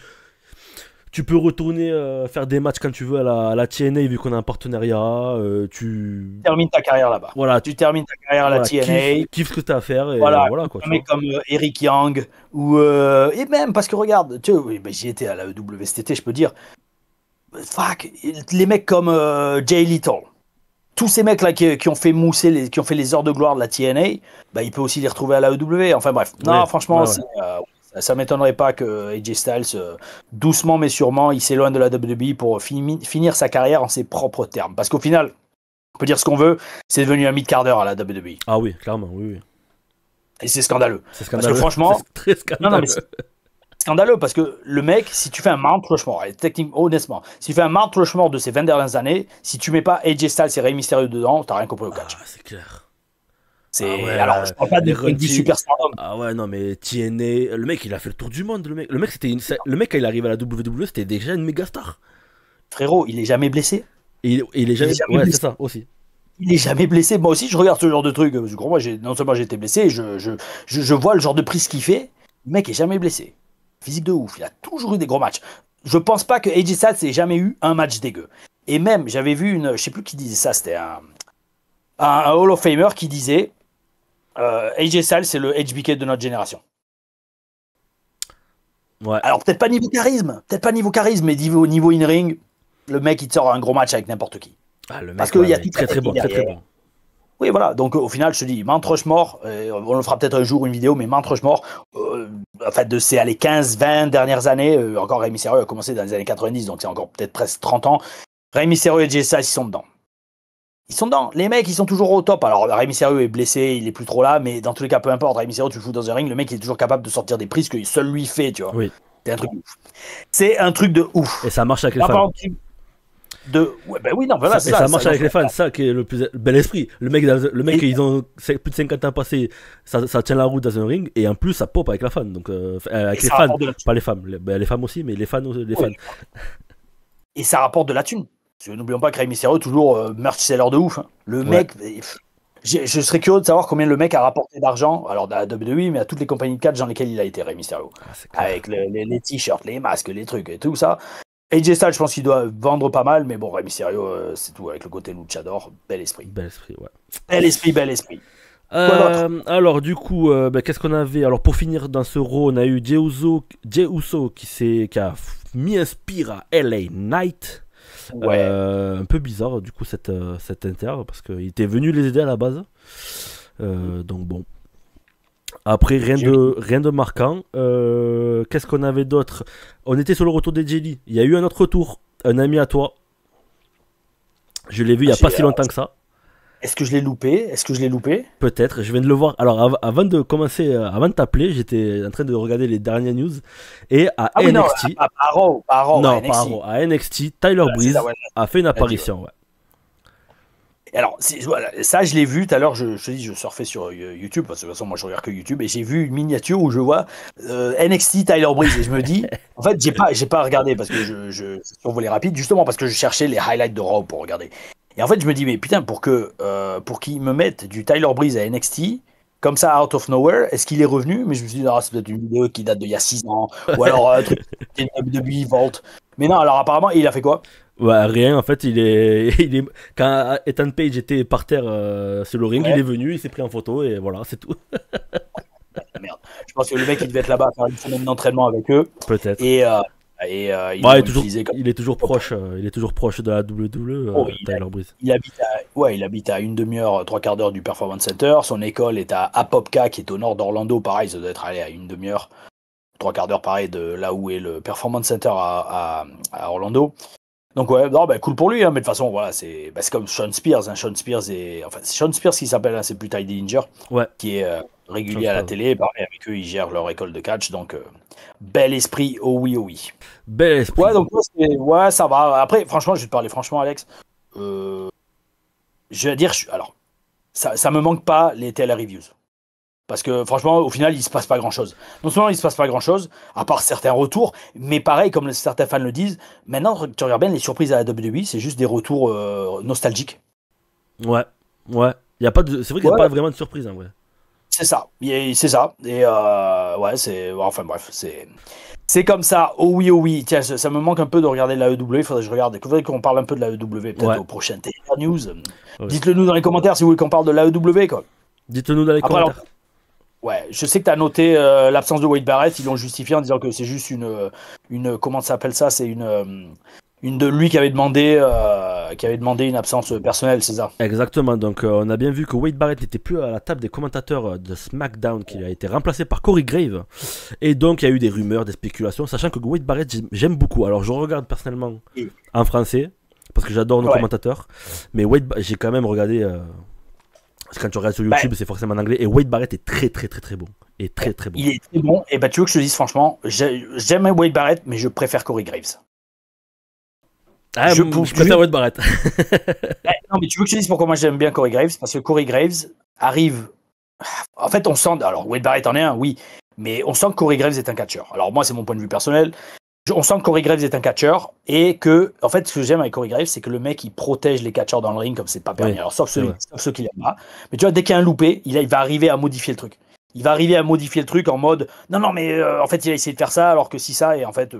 Tu peux retourner faire des matchs quand tu veux à la TNA vu qu'on a un partenariat. Tu Termine ta carrière là-bas. voilà, Tu termines ta carrière à la TNA. kiffe ce que tu as à faire et Voilà, voilà quoi. un mec comme Eric Young ou et même parce que regarde, tu sais, oui, ben, j'y étais à la EW cet été, je peux dire, fuck, les mecs comme Jay Little, tous ces mecs là qui ont fait mousser qui ont fait les heures de gloire de la TNA, bah, il peut aussi les retrouver à la EW. Enfin bref, non, Ouais, franchement, ouais. ça m'étonnerait pas que AJ Styles, doucement mais sûrement, il s'éloigne de la WWE pour finir sa carrière en ses propres termes. Parce qu'au final, on peut dire ce qu'on veut, c'est devenu un mid-carder à la WWE. Ah oui, clairement, oui. Et c'est scandaleux. C'est Parce scandaleux. que franchement, c'est très scandaleux. non, mais c'est scandaleux parce que le mec, si tu fais un Mount Rushmore, et techniquement, honnêtement, si tu fais un Mount Rushmore de ces 20 dernières années, si tu mets pas AJ Styles et Rey Mysterio dedans, t'as rien compris au catch. Ah, c'est clair. C'est... ouais, Alors, je parle pas les de point de vue Runty- superstardom. Ah ouais, non, mais TNA, le mec, il a fait le tour du monde. Le mec le mec quand il arrive à la WWE, c'était déjà une méga star. Frérot, il est jamais blessé. Et il est jamais. jamais Ouais, blessé. c'est ça aussi. Il est jamais blessé. Moi aussi, je regarde ce genre de truc. Parce que moi, non seulement j'ai été blessé, je vois le genre de prise qu'il fait. Le mec est jamais blessé. Physique de ouf. Il a toujours eu des gros matchs. Je pense pas que AJ Styles ait jamais eu un match dégueu. Et même, j'avais vu je sais plus qui disait ça, c'était un Hall of Famer qui disait AJ Styles, c'est le HBK de notre génération. Ouais. Alors, peut-être pas niveau charisme, mais niveau in-ring, le mec, il te sort un gros match avec n'importe qui. Ah, le mec, Parce qu'il y a ouais, très bon, très bon. Oui, voilà. Donc, au final, je te dis, Mount Rushmore, on le fera peut-être un jour, une vidéo, mais Mount Rushmore, en fait, de ces 15, 20 dernières années, encore Rey Mysterio a commencé dans les années 90, donc c'est encore peut-être presque 30 ans. Rey Mysterio et AJ Styles, ils sont dedans. Ils sont dedans. Les mecs, ils sont toujours au top. Alors, Rey Mysterio est blessé, il est plus trop là, mais dans tous les cas, peu importe. Rey Mysterio, tu le fous dans un ring, le mec, il est toujours capable de sortir des prises que seul lui fait, tu vois. Oui. C'est un truc de ouf. C'est un truc de ouf. Et ça marche avec les Là, fans. par exemple, ouais, ben oui, non, voilà, c'est Et ça marche avec les fans, ça qui est le plus bel esprit. Le mec, ils ont plus de 50 ans passés, ça tient la route dans un ring, et en plus, ça pop avec la fan. Donc, avec les fans, pas les femmes. Les femmes aussi, mais les fans. Fans. Et ça rapporte de la thune. N'oublions pas que Rey Mysterio, toujours merch seller de ouf. Hein. Le mec, je serais curieux de savoir combien le mec a rapporté d'argent, alors à WWE, mais à toutes les compagnies de catch dans lesquelles il a été, Rey Mysterio. Avec les t-shirts, les masques, les trucs et tout ça. AJ Styles, je pense qu'il doit vendre pas mal, mais bon, Rey Mysterio, c'est tout, avec le côté luchador, bel esprit. Bel esprit, ouais. Bel esprit. Alors, du coup, qu'est-ce qu'on avait? Alors, pour finir dans ce row, on a eu Jey Uso qui a mis un spear à LA Knight. Ouais. Un peu bizarre, du coup, cette inter, parce qu'il était venu les aider à la base. Donc, bon. Après, rien de marquant. Qu'est-ce qu'on avait d'autre? On était sur le retour des Jelly. Il y a eu un autre retour. Un ami à toi. Je l'ai vu il n'y a pas si longtemps que ça. Est-ce que je l'ai loupé? Peut-être. Je viens de le voir. Alors, avant de commencer, avant de t'appeler, j'étais en train de regarder les dernières news. Et à NXT. Pas Raw, non, pas Raw. À NXT, Tyler Breeze a fait une apparition. Ouais. Alors, voilà, ça, je l'ai vu tout à l'heure. Je te dis, je surfais sur YouTube, parce que de toute façon, moi, je regarde que YouTube, et j'ai vu une miniature où je vois NXT Tyler Breeze, et je me dis, en fait, j'ai pas regardé, parce que je survolais rapide, justement, parce que je cherchais les highlights de Raw pour regarder. Et en fait, je me dis, mais putain, pour qu'ils me mettent du Tyler Breeze à NXT, comme ça, out of nowhere, est-ce qu'il est revenu? Mais je me suis dit, c'est peut-être une vidéo qui date d'il y a 6 ans, ou alors un truc de Vault. Mais non, alors apparemment, il a fait quoi? Ouais, rien, en fait, il est quand Ethan Page était par terre sur le ring, il est venu, il s'est pris en photo et voilà, c'est tout. Merde. Je pense que le mec, il devait être là-bas faire une semaine d'entraînement avec eux. Peut-être. Et Et ils Bah, l'ont utilisé comme... il est toujours proche de la WWE, Oh, Tyler Breeze. il habite à une demi-heure, trois quarts d'heure du Performance Center. Son école est à Apopka, qui est au nord d'Orlando. Pareil, ça doit être allé à une demi-heure, trois quarts d'heure, pareil, de là où est le Performance Center à Orlando. Donc ouais, non, bah, cool pour lui, hein, mais de toute façon, voilà, c'est comme Sean Spears. Hein. Sean Spears c'est Sean Spears qui s'appelle, hein, c'est plus Ty Dillinger, Ouais, qui est régulier Sean à la Spears. télé. Pareil, avec eux, ils gèrent leur école de catch. Donc, bel esprit, oh oui, oh oui. Bel esprit. Ouais, donc ouais, ça va. Après, franchement, je vais te parler franchement, Alex. Je vais dire, alors, ça me manque pas les TL reviews. Parce que franchement, au final, il se passe pas grand-chose. Non seulement il se passe pas grand-chose, à part certains retours, mais pareil, comme certains fans le disent, maintenant, tu regardes bien les surprises à la WWE, c'est juste des retours nostalgiques. Ouais, ouais. C'est vrai qu'il n'y a pas vraiment de surprise, en vrai. C'est ça, c'est ça. Et ouais, enfin bref, c'est comme ça. Oh oui, oh oui. Tiens, ça me manque un peu de regarder la EW. Il faudrait qu'on parle un peu de la EW, peut-être au prochain TLR News. Ouais. Dites-le nous dans les commentaires si vous voulez qu'on parle de la EW, quoi. Dites-le nous dans les commentaires. Alors, ouais, je sais que tu as noté l'absence de Wade Barrett. Ils l'ont justifié en disant que c'est juste une comment ça s'appelle ça? C'est une de lui qui avait demandé une absence personnelle, c'est ça? Exactement, donc on a bien vu que Wade Barrett n'était plus à la table des commentateurs de SmackDown, qu'il a été remplacé par Corey Graves. Et donc il y a eu des rumeurs, des spéculations, sachant que Wade Barrett, j'aime beaucoup. Alors je regarde personnellement en français, parce que j'adore nos commentateurs. Mais j'ai quand même regardé... quand tu regardes sur YouTube, c'est forcément en anglais. Et Wade Barrett est très très très très bon. Et très très bon. Il est très bon. Et tu veux que je te dise franchement, j'aime Wade Barrett, mais je préfère Corey Graves. Ah, je préfère Wade Barrett. Non, mais tu veux que je te dise pourquoi moi j'aime bien Corey Graves? Parce que Corey Graves arrive. En fait, on sent. Alors, Wade Barrett en est un, oui. Mais on sent que Corey Graves est un catcheur. Alors, moi, c'est mon point de vue personnel. On sent que Corey Graves est un catcheur. Et que, en fait, ce que j'aime avec Corey Graves, c'est que le mec, il protège les catcheurs dans le ring comme c'est pas permis. Oui, alors, sauf ceux qui l'aiment pas. Mais tu vois, dès qu'il y a un loupé, il va arriver à modifier le truc. Il va arriver à modifier le truc en mode non, mais en fait, il a essayé de faire ça, alors que si ça, et en fait.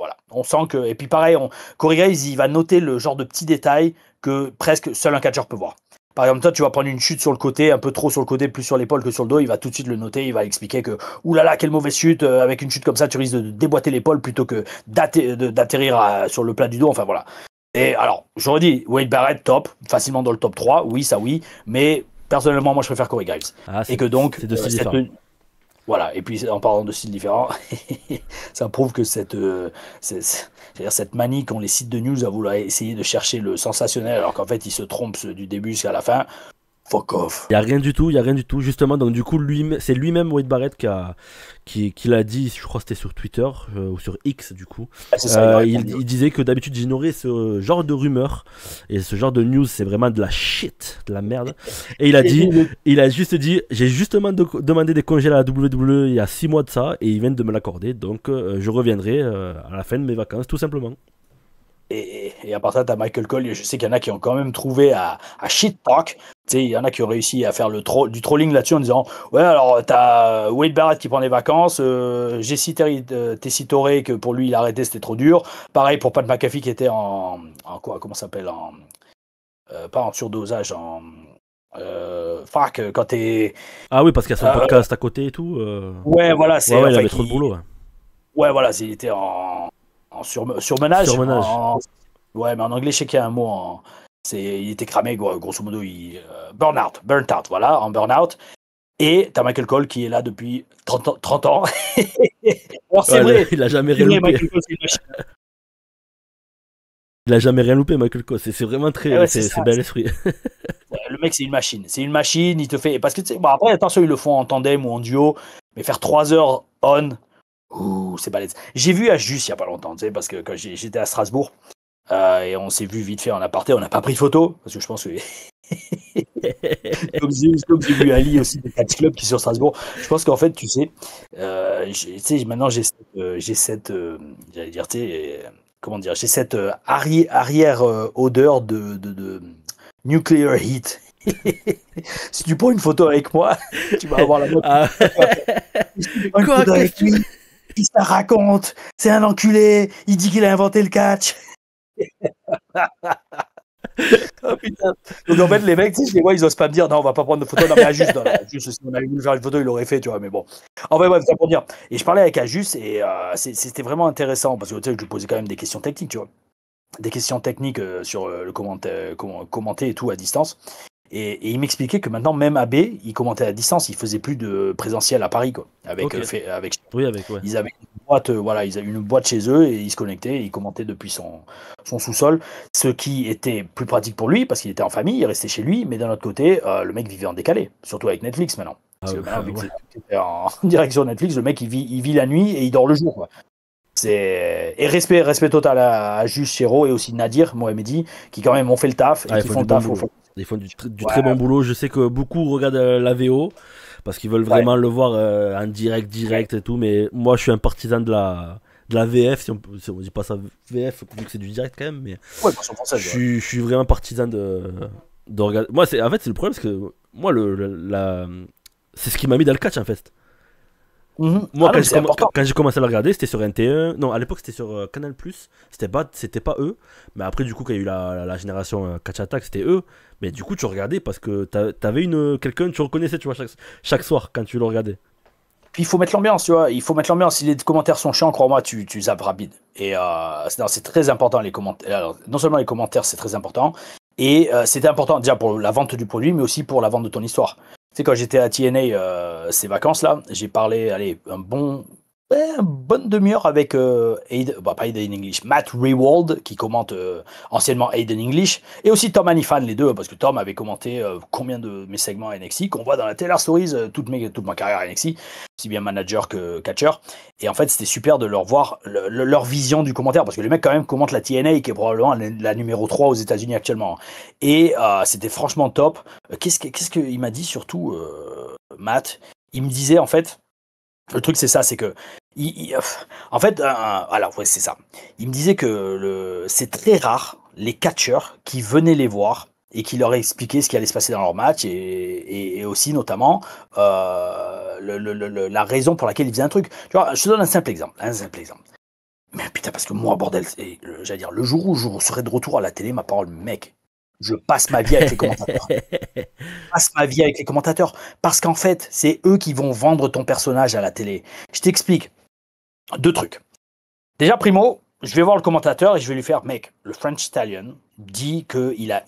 Voilà, on sent que... Et puis pareil, Corey Graves, il va noter le genre de petits détails que presque seul un catcheur peut voir. Par exemple, toi, tu vas prendre une chute sur le côté, un peu trop sur le côté, plus sur l'épaule que sur le dos, il va tout de suite le noter, il va expliquer que oulala, quelle mauvaise chute, avec une chute comme ça, tu risques de déboîter l'épaule plutôt que d'atterrir sur le plat du dos, enfin voilà. Et alors, j'aurais dit, Wade Barrett, top, facilement dans le top 3, oui, ça oui, mais personnellement, moi, je préfère Corey Graves. Et que donc, c'est de style différent. Voilà, et puis en parlant de styles différents, ça prouve que cette manie qu'ont les sites de news à vouloir essayer de chercher le sensationnel alors qu'en fait ils se trompent du début jusqu'à la fin, fuck off. Il n'y a rien du tout, justement. Donc du coup, c'est lui-même, Wade Barrett, qui l'a dit, je crois que c'était sur Twitter, ou sur X du coup. Il disait que d'habitude j'ignorais ce genre de rumeurs, et ce genre de news, c'est vraiment de la shit, de la merde. Et il a juste dit, j'ai justement demandé des congés à la WWE il y a 6 mois de ça, et ils viennent de me l'accorder, donc je reviendrai à la fin de mes vacances, tout simplement. Et à part ça, t'as Michael Cole, je sais qu'il y en a qui ont quand même trouvé à shit talk. Tu sais, il y en a qui ont réussi à faire du trolling là-dessus en disant ouais, alors t'as Wade Barrett qui prend des vacances, Jesse Tessie Torrey que pour lui il a arrêté, c'était trop dur. Pareil pour Pat McAfee qui était en quoi, comment ça s'appelle, pas en surdosage, quand t'es. Ah oui, parce qu'il y a son podcast à côté et tout. Ouais, voilà, c'est. Ouais, il avait trop de boulot. Ouais, voilà, il était en surmenage. Ouais, mais en anglais, je sais qu'il y a un mot. Il était cramé, grosso modo. Burnt out, voilà, en burn-out. Et t'as Michael Cole qui est là depuis 30 ans. Alors, c'est vrai. Il a jamais rien loupé. Il a jamais rien loupé, Michael Cole. C'est vraiment très. C'est bel esprit. Le mec, c'est une machine. C'est une machine. Il te fait. Parce que, tu sais, bon, après, attention, ils le font en tandem ou en duo. Mais faire 3 heures on. Ouh, c'est balèze. J'ai vu à Juste il n'y a pas longtemps, tu sais, parce que quand j'étais à Strasbourg, et on s'est vu vite fait en aparté, on n'a pas pris de photo, parce que je pense que. comme j'ai vu Ali aussi de Catch Club qui est sur Strasbourg, je pense qu'en fait, tu sais, maintenant j'ai cette j'allais dire, tu sais, comment dire, j'ai cette arrière odeur de nuclear heat. Si tu prends une photo avec moi, tu vas avoir la note. Quoi, il se la raconte, c'est un enculé, il dit qu'il a inventé le catch. Oh putain. Donc en fait, les mecs, tu sais, je les vois, ils osent pas me dire, non, on va pas prendre de photo. Non, mais Ajus, non, Ajus, si on avait voulu faire une photo, il l'aurait fait, tu vois, mais bon. En fait, bref, ça pour dire. Et je parlais avec Ajus et c'était vraiment intéressant parce que tu sais, je lui posais quand même des questions techniques, tu vois. Des questions techniques sur le commenter et tout à distance. Et il m'expliquait que maintenant, même AB, il commentait à distance, il faisait plus de présentiel à Paris, quoi. Avec, Ok. Oui, avec, ouais. ils avaient une boîte, voilà, ils avaient une boîte chez eux et ils se connectaient et ils commentaient depuis son sous-sol, ce qui était plus pratique pour lui parce qu'il était en famille, il restait chez lui, mais d'un autre côté, le mec vivait en décalé, surtout avec Netflix maintenant. Ah, Parce que maintenant, vu que ouais. tout est en direction Netflix, le mec il vit la nuit et il dort le jour, quoi. Et respect total à Juste Chéreau et aussi Nadir Mohamedi qui quand même ont fait le taf et Ah, ils qui font font du le bon taf au boulot. fond. Ils font du Ouais, très bon boulot. Je sais que beaucoup regardent la VO parce qu'ils veulent ouais, vraiment le voir en direct et tout. Mais moi, je suis un partisan de la VF, si on dit pas ça VF, vu que c'est du direct quand même. Mais ouais, version française, ouais. je suis vraiment partisan de regarder. Moi, en fait, c'est le problème, c'est que moi, c'est ce qui m'a mis dans le catch, en fait. Moi, Ah non, mais c'est important. quand j'ai commencé à le regarder, c'était sur NT1. Non, à l'époque, c'était sur Canal+. C'était pas eux. Mais après, du coup, quand il y a eu la génération Catch Attack, c'était eux. Mais du coup, tu regardais parce que t'avais quelqu'un, tu reconnaissais, tu vois, chaque soir quand tu le regardais. Puis il faut mettre l'ambiance, tu vois. Il faut mettre l'ambiance. Si les commentaires sont chiants, crois-moi, tu zappes rapide. Et c'est très important les commentaires. Alors, non seulement les commentaires, c'est très important. Et c'était important déjà pour la vente du produit, mais aussi pour la vente de ton histoire. Tu sais, quand j'étais à TNA ces vacances-là, j'ai parlé, allez, une bonne demi-heure avec pas Aiden English, Matt Rewald, qui commente anciennement Aiden English, et aussi Tom Hannifan, les deux, parce que Tom avait commenté combien de mes segments NXT qu'on voit dans la Taylor Stories toute ma carrière NXT, aussi bien manager que catcher. Et en fait, c'était super de leur voir leur vision du commentaire, parce que les mecs, quand même, commentent la TNA, qui est probablement la numéro 3 aux États-Unis actuellement. Et c'était franchement top. Qu'est-ce qu'il m'a dit surtout, Matt? Il me disait, en fait, le truc, c'est ça, c'est que. En fait, alors, ouais, c'est ça. Il me disait que c'est très rare les catcheurs qui venaient les voir et qui leur expliquaient ce qui allait se passer dans leur match et aussi, notamment, la raison pour laquelle ils faisaient un truc. Tu vois, je te donne un simple exemple. Mais putain, parce que moi, bordel, j'allais dire, le jour où je serai de retour à la télé, ma parole, mec, je passe ma vie avec les commentateurs. Passe ma vie avec les commentateurs. Parce qu'en fait, c'est eux qui vont vendre ton personnage à la télé. Je t'explique. Deux trucs. Déjà, primo, je vais voir le commentateur et je vais lui faire, mec, le French Stallion dit qu'il a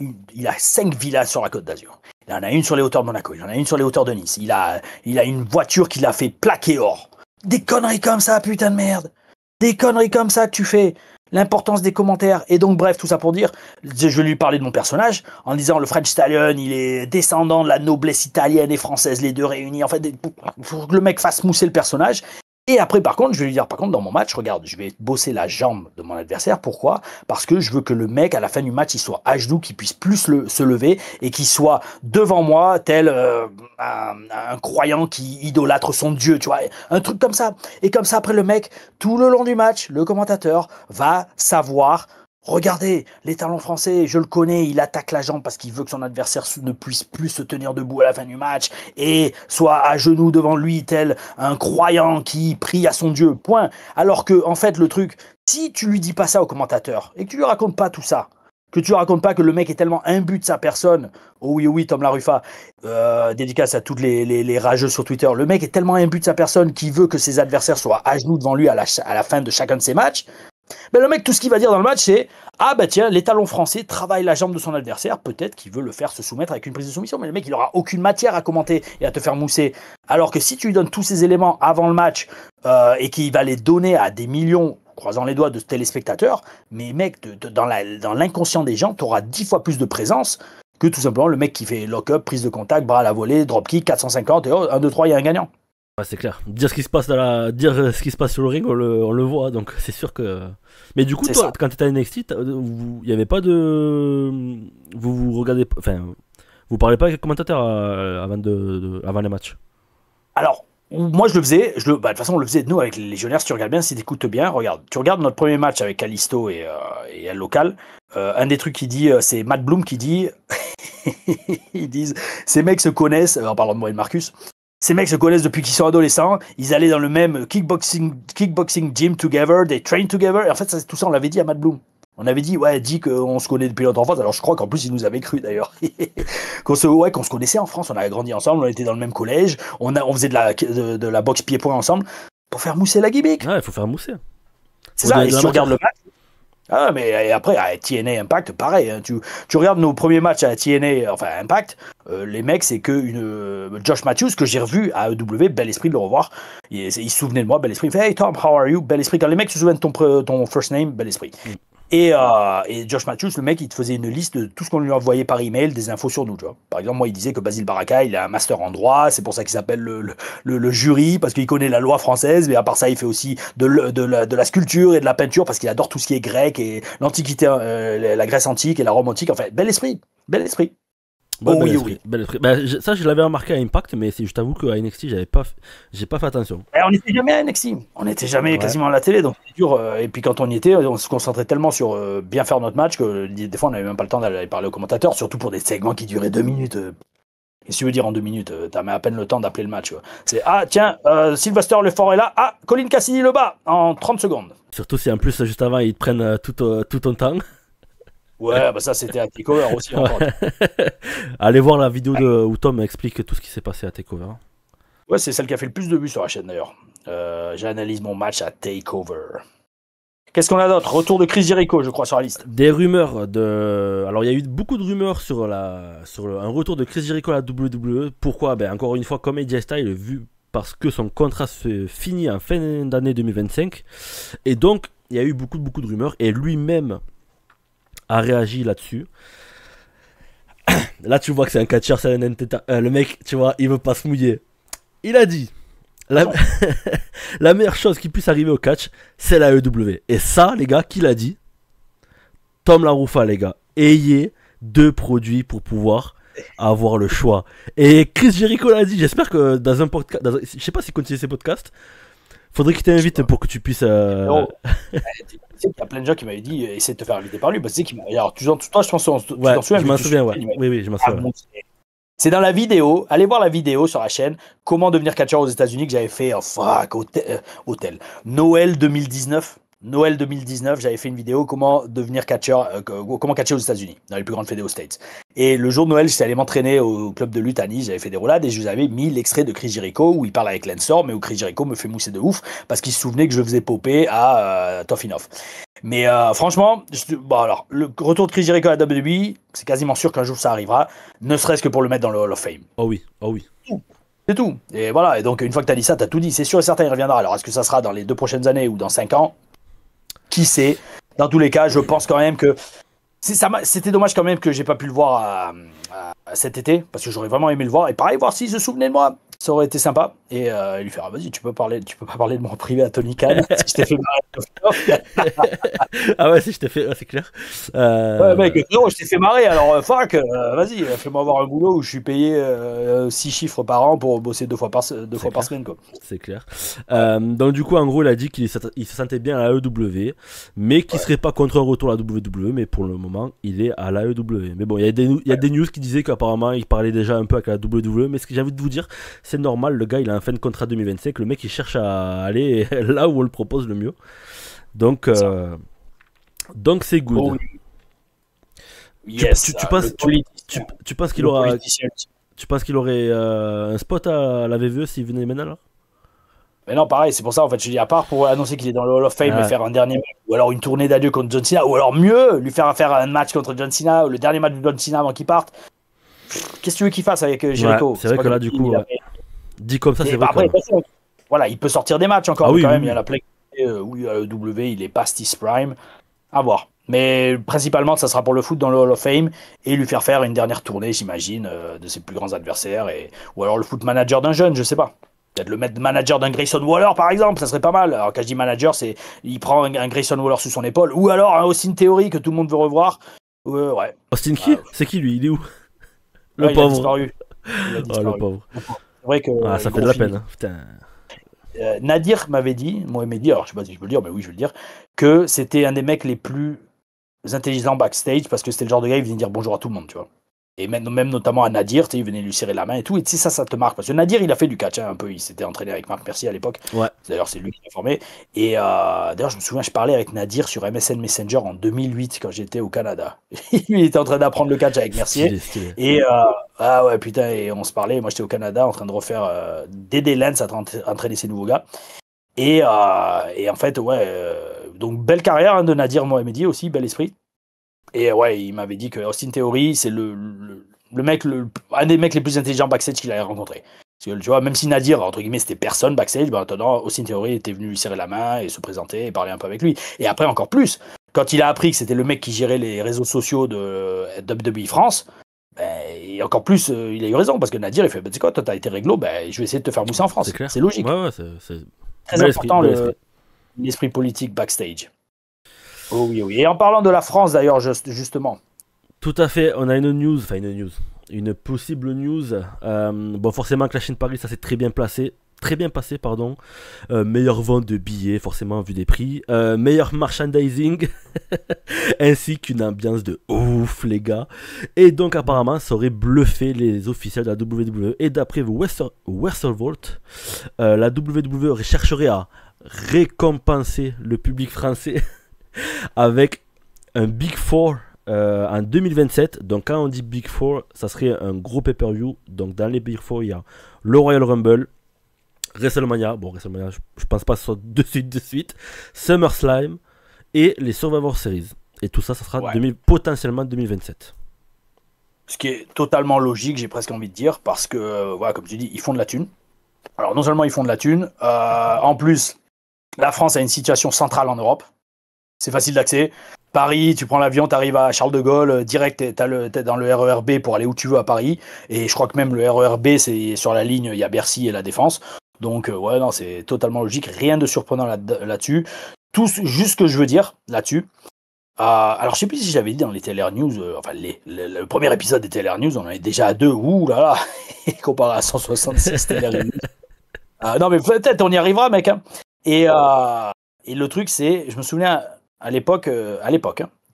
5 villas sur la Côte d'Azur. Il en a une sur les hauteurs de Monaco, il en a une sur les hauteurs de Nice. Il a une voiture qu'il a fait plaquer or. Des conneries comme ça, putain de merde. Des conneries comme ça que tu fais. L'importance des commentaires. Et donc, bref, tout ça pour dire, je vais lui parler de mon personnage en disant le French Stallion, il est descendant de la noblesse italienne et française, les deux réunis. En fait, pour que le mec fasse mousser le personnage. Et après, par contre, je vais lui dire, par contre, dans mon match, regarde, je vais bosser la jambe de mon adversaire. Pourquoi ? Parce que je veux que le mec, à la fin du match, il soit à genoux, qu'il puisse plus se lever et qu'il soit devant moi, tel un croyant qui idolâtre son Dieu, tu vois, un truc comme ça. Et comme ça, après, le mec, tout le long du match, le commentateur va savoir. Regardez, les talons français, je le connais, il attaque la jambe parce qu'il veut que son adversaire ne puisse plus se tenir debout à la fin du match et soit à genoux devant lui tel un croyant qui prie à son Dieu, point. Alors que, en fait, le truc, si tu lui dis pas ça au commentateur et que tu lui racontes pas tout ça, que tu lui racontes pas que le mec est tellement imbu de sa personne, oh oui, Tom Laruffa, dédicace à toutes les rageux sur Twitter, le mec est tellement imbu de sa personne qu'il veut que ses adversaires soient à genoux devant lui à la fin de chacun de ses matchs. Ben le mec, tout ce qu'il va dire dans le match, c'est ah bah tiens, les talons français travaillent la jambe de son adversaire, peut-être qu'il veut le faire se soumettre avec une prise de soumission, mais le mec, il aura aucune matière à commenter et à te faire mousser. Alors que si tu lui donnes tous ces éléments avant le match et qu'il va les donner à des millions, croisant les doigts, de téléspectateurs, mais mec, dans l'inconscient des gens, tu auras 10 fois plus de présence que tout simplement le mec qui fait lock-up, prise de contact, bras à la volée, dropkick, 450, et 1, 2, 3, il y a un gagnant. Ouais, c'est clair. Dire ce qui se passe sur le ring, on le voit. Donc c'est sûr que. Mais du coup, C'est toi, ça. quand t'étais à NXT, il n'y avait pas de. Vous regardez. Enfin, vous parlez pas avec le commentateur avant les matchs. Alors, moi je le faisais, de toute façon on le faisait de nous avec les légionnaires, si tu regardes bien, si tu écoutes bien, regarde, tu regardes notre premier match avec Kalisto et El Local, un des trucs qu'il dit, c'est Matt Bloom qui dit, ils disent, ces mecs se connaissent, en parlant de moi et de Marcus, ces mecs se connaissent depuis qu'ils sont adolescents, ils allaient dans le même kickboxing gym together, they train together, et en fait tout ça on l'avait dit à Matt Bloom. On avait dit, ouais, dit qu'on se connaît depuis longtemps en France. Alors je crois qu'en plus, il nous avait cru d'ailleurs. qu'on se connaissait en France. On avait grandi ensemble, on était dans le même collège. On faisait de la boxe pied-point ensemble pour faire mousser la gimmick. Ouais, il faut faire mousser. C'est ça, et si tu regardes le match. Ah, mais après, à TNA Impact, pareil. Hein, tu regardes nos premiers matchs à TNA, enfin Impact, les mecs, c'est que Josh Matthews, que j'ai revu à AEW, bel esprit de le revoir. Il se souvenait de moi, bel esprit. Il fait Hey Tom, how are you? Bel esprit. Quand les mecs se souviennent de ton first name, bel esprit. Et Josh Matthews, le mec, il te faisait une liste de tout ce qu'on lui envoyait par email, des infos sur nous. Tu vois. Par exemple, moi, il disait que Basile Baraka, il a un master en droit, c'est pour ça qu'il s'appelle le jury, parce qu'il connaît la loi française, mais à part ça, il fait aussi de la sculpture et de la peinture, parce qu'il adore tout ce qui est grec et l'Antiquité, la Grèce antique et la Rome antique. Enfin, bel esprit, bel esprit. Ouais, oh oui. Bel esprit. Bah, ça, je l'avais remarqué à Impact, mais je t'avoue qu'à NXT, j'ai pas fait attention. On n'était jamais à NXT, on n'était jamais quasiment à la télé, donc c'est dur. Et puis quand on y était, on se concentrait tellement sur bien faire notre match que des fois on n'avait même pas le temps d'aller parler aux commentateurs, surtout pour des segments qui duraient 2 minutes. Et si tu veux dire en 2 minutes, t'as à peine le temps d'appeler le match. C'est tiens, Sylvester Lefort est là, Colin Cassidy le bas en 30 secondes. Surtout si en plus juste avant ils te prennent tout ton temps. Ouais, bah ça c'était à Takeover aussi. Encore. Allez voir la vidéo où Tom explique tout ce qui s'est passé à Takeover. Ouais, c'est celle qui a fait le plus de vues sur la chaîne d'ailleurs. J'analyse mon match à Takeover. Qu'est-ce qu'on a d'autre? Retour de Chris Jericho, je crois, sur la liste. Des rumeurs de. Alors, il y a eu beaucoup de rumeurs sur un retour de Chris Jericho à la WWE. Pourquoi? Ben, encore une fois, comme AJ Styles, vu parce que son contrat se finit en fin d'année 2025. Et donc, il y a eu beaucoup de rumeurs. Et lui-même a réagi là-dessus. Là, tu vois que c'est un catcheur, c'est un entertainer. Le mec, tu vois, il veut pas se mouiller. Il a dit la meilleure chose qui puisse arriver au catch, c'est la AEW. Et ça, les gars, qui l'a dit? Tom LaRufa, les gars. Ayez 2 produits pour pouvoir avoir le choix. Et Chris Jericho l'a dit. J'espère que dans un podcast, je sais pas s'il continue ses podcasts, faudrait qu'il t'invite pour que tu puisses. Tu sais qu'il y a plein de gens qui m'avaient dit essaie de te faire inviter par lui. Bah, tu sais qu'il m'a. Alors, toi, je pense que ouais, je m'en souviens, ouais. Oui, je m'en souviens. C'est dans la vidéo, allez voir la vidéo sur la chaîne, comment devenir catcheur aux États-Unis que j'avais fait, hôtel. Noël 2019. Noël 2019, j'avais fait une vidéo comment devenir catcheur, comment catcher aux États-Unis, dans les plus grandes fédés aux States. Et le jour de Noël, j'étais allé m'entraîner au club de lutte à Nice, j'avais fait des roulades et je vous avais mis l'extrait de Chris Jericho où il parle avec Lance Storm, mais où Chris Jericho me fait mousser de ouf parce qu'il se souvenait que je faisais popper à Tough Enough. Mais franchement, alors, le retour de Chris Jericho à la WWE, c'est quasiment sûr qu'un jour ça arrivera, ne serait-ce que pour le mettre dans le Hall of Fame. Oh oui. C'est tout. Et voilà, et donc une fois que tu as dit ça, tu as tout dit. C'est sûr et certain, il reviendra. Alors est-ce que ça sera dans les 2 prochaines années ou dans 5 ans? Qui sait? Dans tous les cas, je pense quand même que c'était dommage quand même que j'ai pas pu le voir cet été, parce que j'aurais vraiment aimé le voir. Et pareil, voir s'il se souvenait de moi. Ça aurait été sympa. Et lui faire, vas-y, tu peux pas parler de mon privé à Tony Khan. Si je t'ai fait marrer. Ah ouais, si je t'ai fait, c'est clair. Ouais, mec, non, je t'ai fait marrer. Alors, fuck, vas-y, fais-moi avoir un boulot où je suis payé 6 chiffres par an pour bosser 2 fois par semaine, quoi. C'est clair. Donc, du coup, en gros, il a dit qu'il se sentait bien à l'AEW, mais qu'il serait pas contre un retour à la WWE, mais pour le moment, il est à l'AEW. Mais bon, il y a des news qui disaient qu'apparemment, il parlait déjà un peu avec la WWE, mais ce que j'ai envie de vous dire, c'est normal, le gars, il a un fin de contrat 2025, le mec, il cherche à aller là où on le propose le mieux. Donc c'est good. Oh, yes, tu penses qu'il aura... Tu penses qu'il aurait un spot à la VVE s'il venait maintenant là? Mais non, pareil, c'est pour ça en fait, je dis à part pour annoncer qu'il est dans le Hall of Fame et faire un dernier match, ou alors une tournée d'adieu contre John Cena, ou alors mieux, lui faire un match contre John Cena, ou le dernier match de John Cena avant qu'il parte. Qu'est-ce que tu veux qu'il fasse avec Jericho? Ouais, c'est vrai que là, du coup, dit comme ça, c'est vrai. Après, voilà, il peut sortir des matchs encore, mais quand même, il y en a plein où le W, il est past his prime. À voir. Mais principalement, ça sera pour le foot dans le Hall of Fame et lui faire une dernière tournée, j'imagine, de ses plus grands adversaires. Ou alors le foot manager d'un jeune, je sais pas. Peut-être le mettre manager d'un Grayson Waller, par exemple, ça serait pas mal. Alors, quand je dis manager, c'est il prend un Grayson Waller sous son épaule. Ou alors un Austin Theory que tout le monde veut revoir. Ouais. Austin qui? C'est qui lui? Il est où? Le pauvre. Il a disparu. Le pauvre. C'est vrai que. Ça fait de la peine. Hein. Putain. Nadir m'avait dit, alors je sais pas si je peux le dire, mais oui, je veux le dire, que c'était un des mecs les plus intelligents backstage parce que c'était le genre de gars, il venait dire bonjour à tout le monde, tu vois. Et même notamment à Nadir, il venait lui serrer la main et tout. Et tu sais, ça te marque. Parce que Nadir, il a fait du catch un peu. Il s'était entraîné avec Marc Mercier à l'époque. Ouais. D'ailleurs, c'est lui qui l'a formé. Et d'ailleurs, je me souviens, je parlais avec Nadir sur MSN Messenger en 2008 quand j'étais au Canada. Il était en train d'apprendre le catch avec Mercier. Stylé. Et ah ouais, putain, et on se parlait. Moi, j'étais au Canada en train de refaire Dédé Lens à entraîner ces nouveaux gars. Et en fait, ouais. Donc, belle carrière hein, de Nadir Mohamedi aussi, bel esprit. Et ouais, il m'avait dit que Austin Theory, c'est le mec, un des mecs les plus intelligents backstage qu'il avait rencontré. Parce que tu vois, même si Nadir, entre guillemets, c'était personne backstage, ben, attends, Austin Theory était venu lui serrer la main et se présenter et parler un peu avec lui. Et après, encore plus, quand il a appris que c'était le mec qui gérait les réseaux sociaux de WWE France, ben, et encore plus, il a eu raison, parce que Nadir, il fait, ben, tu sais quoi, toi, t'as été réglo, ben, je vais essayer de te faire mousser en France. C'est logique. Ouais, c'est très important, l'esprit politique backstage. Oh oui, oui. Et en parlant de la France, d'ailleurs, justement. Tout à fait, on a une possible news. Bon, forcément, Clash in Paris, ça s'est très bien passé, pardon. Meilleure vente de billets, forcément, vu des prix. Meilleur merchandising, ainsi qu'une ambiance de ouf, les gars. Et donc, apparemment, ça aurait bluffé les officiels de la WWE. Et d'après Wrestle-Vault, la WWE chercherait à récompenser le public français avec un Big Four en 2027. Donc quand on dit Big Four, ça serait un gros pay-per-view. Donc dans les Big Four, il y a le Royal Rumble, WrestleMania, je pense pas que ce soit de suite, SummerSlam et les Survivor Series. Et tout ça, ça sera potentiellement 2027. Ce qui est totalement logique, j'ai presque envie de dire, parce que, voilà, comme tu dis, ils font de la thune. Alors non seulement ils font de la thune, en plus, la France a une situation centrale en Europe. C'est facile d'accès. Paris, tu prends l'avion, tu arrives à Charles de Gaulle, direct, t'es dans le RER B pour aller où tu veux à Paris. Et je crois que même le RER B, c'est sur la ligne, il y a Bercy et la Défense. Donc, ouais, non, c'est totalement logique. Rien de surprenant là-dessus. Tout juste ce que je veux dire là-dessus. Alors, je sais plus si j'avais dit dans les TLR News, le premier épisode des TLR News, on en est déjà à 2. Ouh là là, comparé à 166 TLR News. Non, mais peut-être on y arrivera, mec. Hein. Et le truc, c'est, je me souviens à l'époque,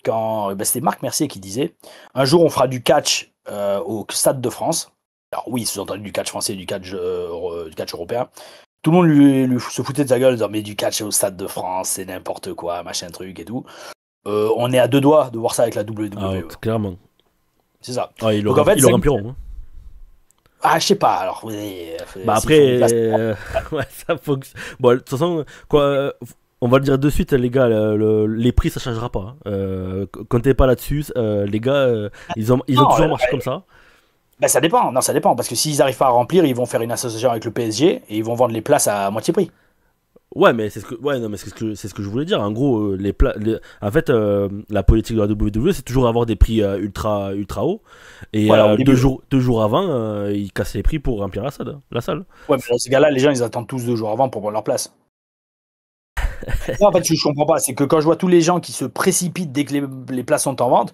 quand c'était Marc Mercier qui disait, un jour on fera du catch au Stade de France. Alors oui, sous-entendu du catch français et du catch européen. Tout le monde lui se foutait de sa gueule, disant mais du catch au Stade de France, c'est n'importe quoi, machin truc et tout. On est à 2 doigts de voir ça avec la WWE. Ah, clairement. C'est ça. Ah, ils le rempliront. Hein. Ah, je sais pas. Alors, après, ouais, ça faut. Bon, de toute façon, quoi. On va le dire de suite, les gars, les prix ça changera pas. Comptez pas là-dessus, les gars, ils ont toujours marché comme ça. Ben ça dépend, parce que s'ils n'arrivent pas à remplir, ils vont faire une association avec le PSG et ils vont vendre les places à moitié prix. Ouais, mais c'est ce que je voulais dire. En gros, en fait, la politique de la WWE, c'est toujours avoir des prix ultra hauts. Et voilà, 2 jours avant, ils cassent les prix pour remplir la salle. Ouais, mais dans ces gars-là, les gens, ils attendent tous 2 jours avant pour prendre leur place. Non, en fait, je comprends pas. C'est que quand je vois tous les gens qui se précipitent dès que les places sont en vente,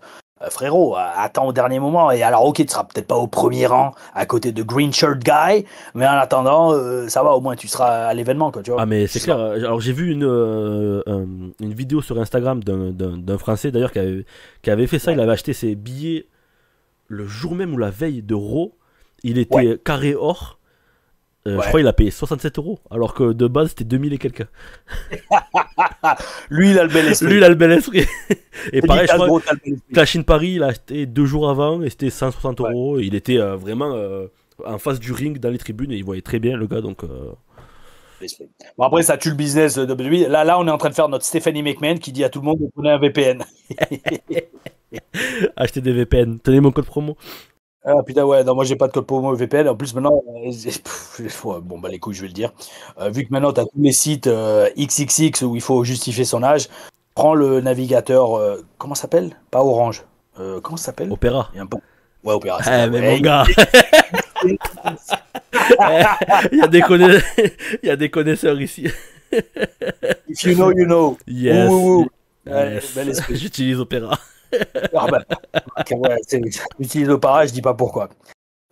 frérot, attends au dernier moment. Et alors, ok, tu seras peut-être pas au premier rang à côté de Green Shirt Guy, mais en attendant, ça va, au moins tu seras à l'événement, quoi, tu vois. Ah, mais c'est clair. Alors, j'ai vu une vidéo sur Instagram d'un Français d'ailleurs qui avait fait ça. Il avait acheté ses billets le jour même ou la veille de Raw. Il était carré or. Je crois qu'il a payé 67 €, alors que de base c'était 2000 et quelques. Lui, il a le bel esprit. Et pareil, je crois Clash in Paris, il a acheté 2 jours avant et c'était 160 €. Il était vraiment en face du ring dans les tribunes et il voyait très bien le gars. Donc, Bon, après, ça tue le business de WWE. Là, on est en train de faire notre Stephanie McMahon qui dit à tout le monde de prendre un VPN. Achetez des VPN. Tenez mon code promo. Ah putain, ouais, non, moi j'ai pas de code promo VPN. En plus, maintenant, bon, bah les couilles, je vais le dire. Vu que maintenant tu as tous les sites XXX où il faut justifier son âge, prends le navigateur. Comment ça s'appelle? Pas Orange. Comment ça s'appelle? Opéra. Ouais, Opéra. Mais mon gars. Il y a des connaisseurs ici. If you know, you know. Yes. Yes. J'utilise Opéra. Ah bah, ouais, j'utilise Opéra, je dis pas pourquoi.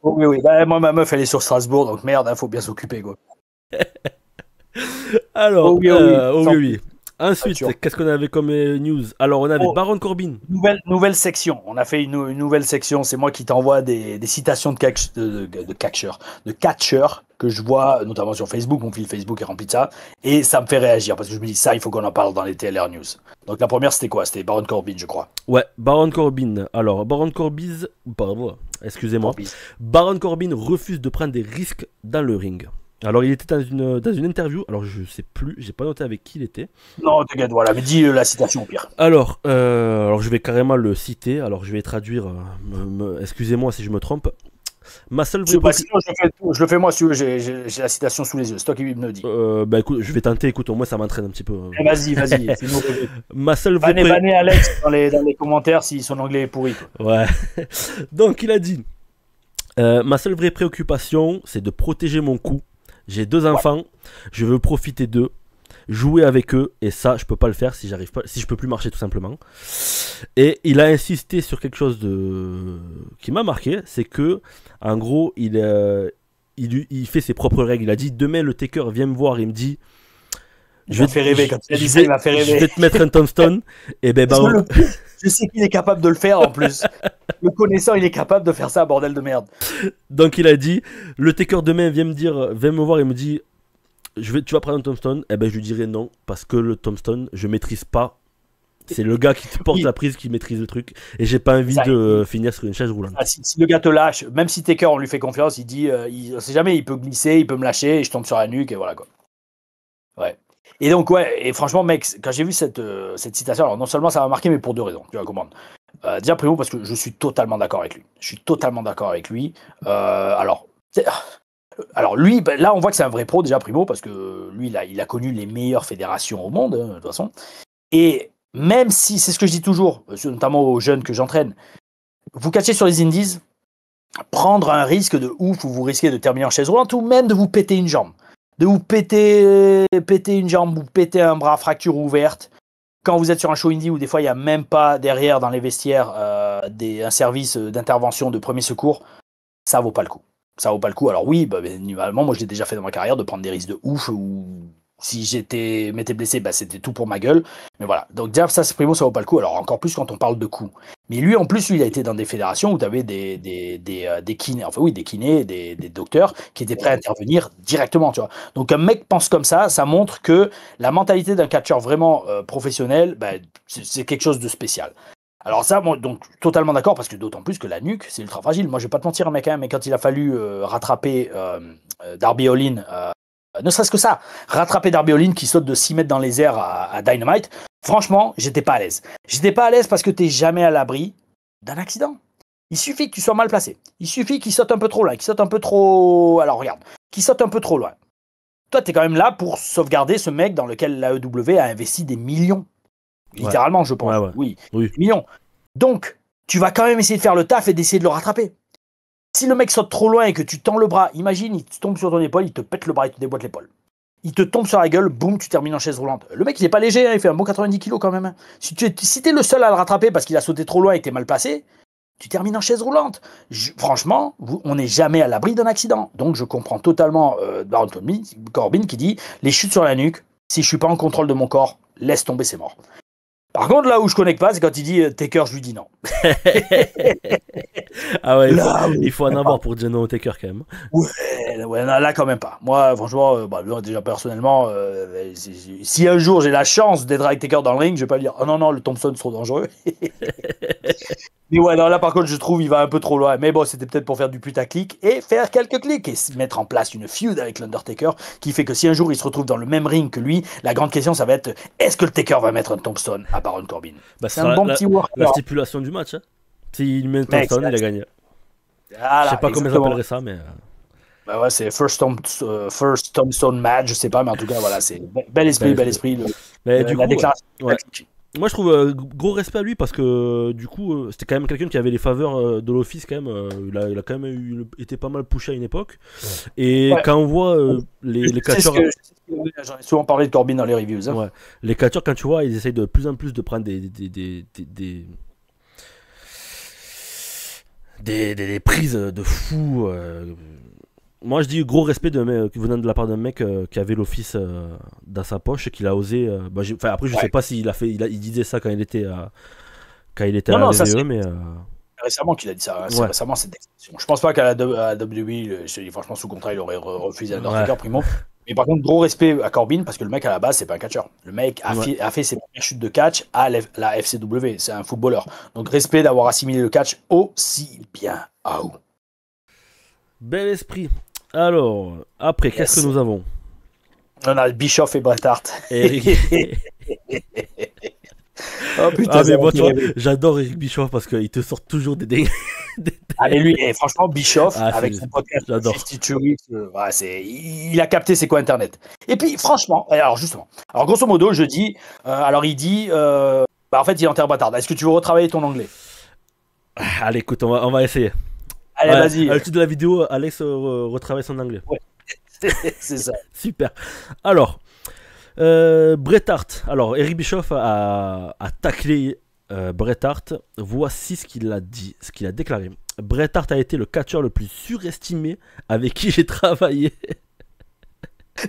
Oui. Bah, moi, ma meuf, elle est sur Strasbourg, donc merde, faut bien s'occuper, quoi. Alors, oui. Ensuite, qu'est-ce qu'on avait comme news? Alors, on avait Baron Corbin. Nouvelle section. On a fait une nouvelle section. C'est moi qui t'envoie des citations de catcheurs que je vois, notamment sur Facebook. Mon fil Facebook est rempli de ça. Et ça me fait réagir parce que je me dis, ça, il faut qu'on en parle dans les TLR News. Donc, la première, c'était quoi? C'était Baron Corbin, je crois. Ouais, Baron Corbin. Alors, Baron Corbin. Pardon, excusez-moi. Baron Corbin refuse de prendre des risques dans le ring. Alors, il était dans une interview. Alors, je sais plus, j'ai pas noté avec qui il était. Non, t'inquiète, voilà, mais dis la citation au pire. Alors, je vais carrément le citer. Alors, je vais traduire. Excusez-moi si je me trompe. Ma seule vraie je le fais moi, si j'ai la citation sous les yeux. C'est toi qui me le dis. Bah écoute, je vais tenter. Écoute, au moins ça m'entraîne un petit peu. Vas-y. Ma seule vraie. Bannez Alex dans les commentaires si son anglais est pourri. Quoi. Ouais. Donc, il a dit. Ma seule vraie préoccupation, c'est de protéger mon cou. J'ai 2 enfants, je veux profiter d'eux, jouer avec eux, et ça, je peux pas le faire si je peux plus marcher tout simplement. Et il a insisté sur quelque chose qui m'a marqué, c'est que, en gros, il fait ses propres règles. Il a dit, demain le taker vient me voir, il me dit, je vais te mettre un tombstone, et ben je sais qu'il est capable de le faire en plus. Le connaissant, il est capable de faire ça, bordel de merde. Donc il a dit, le taker demain vient me voir et me dit, tu vas prendre un tombstone. Et ben je lui dirai non, parce que le tombstone, je maîtrise pas. C'est le gars qui te porte la prise qui maîtrise le truc. Et j'ai pas envie de finir sur une chaise roulante. Si le gars te lâche, même si taker on lui fait confiance, il dit, on sait jamais, il peut glisser, il peut me lâcher, et je tombe sur la nuque, et voilà quoi. Ouais. Et donc, et franchement, mec, quand j'ai vu cette citation, alors non seulement ça m'a marqué, mais pour 2 raisons, tu vas comprendre. Déjà, primo, parce que je suis totalement d'accord avec lui. Alors, lui, là, on voit que c'est un vrai pro, déjà, primo, parce que lui, il a connu les meilleures fédérations au monde, de toute façon. Et même si, c'est ce que je dis toujours, notamment aux jeunes que j'entraîne, vous catchez sur les indies, prendre un risque de ouf où vous risquez de terminer en chaise roulante ou même de vous péter une jambe. De vous péter une jambe ou péter un bras, fracture ouverte. Quand vous êtes sur un show indie où des fois il n'y a même pas derrière dans les vestiaires un service d'intervention de premier secours, ça vaut pas le coup. Ça vaut pas le coup. Alors oui, normalement, moi je l'ai déjà fait dans ma carrière de prendre des risques de ouf ou si m'étais blessé, c'était tout pour ma gueule. Mais voilà. Donc déjà, ça c'est primo, ça vaut pas le coup. Alors encore plus quand on parle de coups. Mais lui, en plus, il a été dans des fédérations où tu avais des kinés, des kinés, des docteurs qui étaient prêts à intervenir directement, tu vois. Donc un mec pense comme ça montre que la mentalité d'un catcheur vraiment professionnel, c'est quelque chose de spécial. Alors ça, moi, donc totalement d'accord, parce que d'autant plus que la nuque, c'est ultra fragile. Moi, je vais pas te mentir, mec, mais quand il a fallu rattraper Darby Allin, ne serait-ce que ça, rattraper Darby Allin qui saute de 6 mètres dans les airs à Dynamite, franchement, j'étais pas à l'aise. J'étais pas à l'aise parce que t'es jamais à l'abri d'un accident. Il suffit que tu sois mal placé. Il suffit qu'il saute un peu trop loin, qu'il saute un peu trop... Alors regarde, qu'il saute un peu trop loin. Toi, t'es quand même là pour sauvegarder ce mec dans lequel l'AEW a investi des millions. Littéralement, je pense. Oui, des millions. Donc, tu vas quand même essayer de faire le taf et d'essayer de le rattraper. Si le mec saute trop loin et que tu tends le bras, imagine, il tombe sur ton épaule, il te pète le bras, il te déboîte l'épaule. Il te tombe sur la gueule, boum, tu termines en chaise roulante. Le mec, il est pas léger, il fait un bon 90 kilos quand même. Si t'es le seul à le rattraper parce qu'il a sauté trop loin et que t'es mal placé, tu termines en chaise roulante. Franchement, on n'est jamais à l'abri d'un accident. Donc, je comprends totalement Baron Corbin qui dit « Les chutes sur la nuque, si je suis pas en contrôle de mon corps, laisse tomber, c'est mort. » Par contre, là où je connecte pas, c'est quand il dit Taker, je lui dis non. Ah ouais, il faut en avoir pour dire non au Taker quand même. Ouais, là quand même pas. Moi, franchement, déjà personnellement, si un jour j'ai la chance d'être avec Taker dans le ring, je vais pas lui dire oh non, le Thompson c'est trop dangereux. Mais ouais, non, là par contre, je trouve il va un peu trop loin. Mais bon, c'était peut-être pour faire du putaclic et faire quelques clics et mettre en place une feud avec l'Undertaker qui fait que si un jour il se retrouve dans le même ring que lui, la grande question ça va être est-ce que le Taker va mettre un Tombstone à Baron Corbin? C'est un bon petit worker. La stipulation du match. Hein. S'il met un Tombstone, il a gagné. Voilà, je sais pas comment ils appelleraient ça, mais. Ouais, c'est First Tombstone match, je sais pas, mais en tout cas, voilà, c'est bel esprit. Mais du coup, déclaration. Ouais. Moi, je trouve gros respect à lui parce que du coup, c'était quand même quelqu'un qui avait les faveurs de l'office quand même. Il a quand même été pas mal poussé à une époque. Et quand on voit les catcheurs. J'en ai souvent parlé de Corbin dans les reviews. Hein. Ouais. Les catcheurs, quand tu vois, ils essayent de plus en plus de prendre des prises de fou. moi je dis gros respect venant de la part d'un mec qui avait l'office dans sa poche et qu'il a osé. Après, je sais pas s'il a fait, il disait ça quand il était à la WWE, mais. Récemment qu'il a dit ça. Ouais. Récemment, cette expression. Je pense pas qu'à la WWE, je te dis franchement, sous contrat, il aurait refusé Undertaker, primo. Mais par contre, gros respect à Corbin parce que le mec à la base, c'est pas un catcheur. Le mec a fait ses premières chutes de catch à la FCW. C'est un footballeur. Donc, respect d'avoir assimilé le catch aussi bien. Ah, Bel esprit. Alors, après, qu'est-ce que nous avons? On a Bischoff et Bret Hart. Oh putain, mais moi, tu vois, j'adore Eric Bischoff parce qu'il te sort toujours des dingues. Allez, lui, et franchement, Bischoff, avec son podcast, j'adore. 52 Weeks, il a capté c'est quoi Internet. Et puis, franchement, alors justement, alors grosso modo, je dis, alors il dit, en fait, il enterre Bret Hart. Est-ce que tu veux retravailler ton anglais? Allez, écoute, on va essayer. Allez, vas-y. À l'étude de la vidéo, Alex retravaille son anglais. Ouais, c'est ça. Super. Alors, Bret Hart. Alors, Eric Bischoff a taclé Bret Hart. Voici ce qu'il a dit, ce qu'il a déclaré. Bret Hart a été le catcheur le plus surestimé avec qui j'ai travaillé.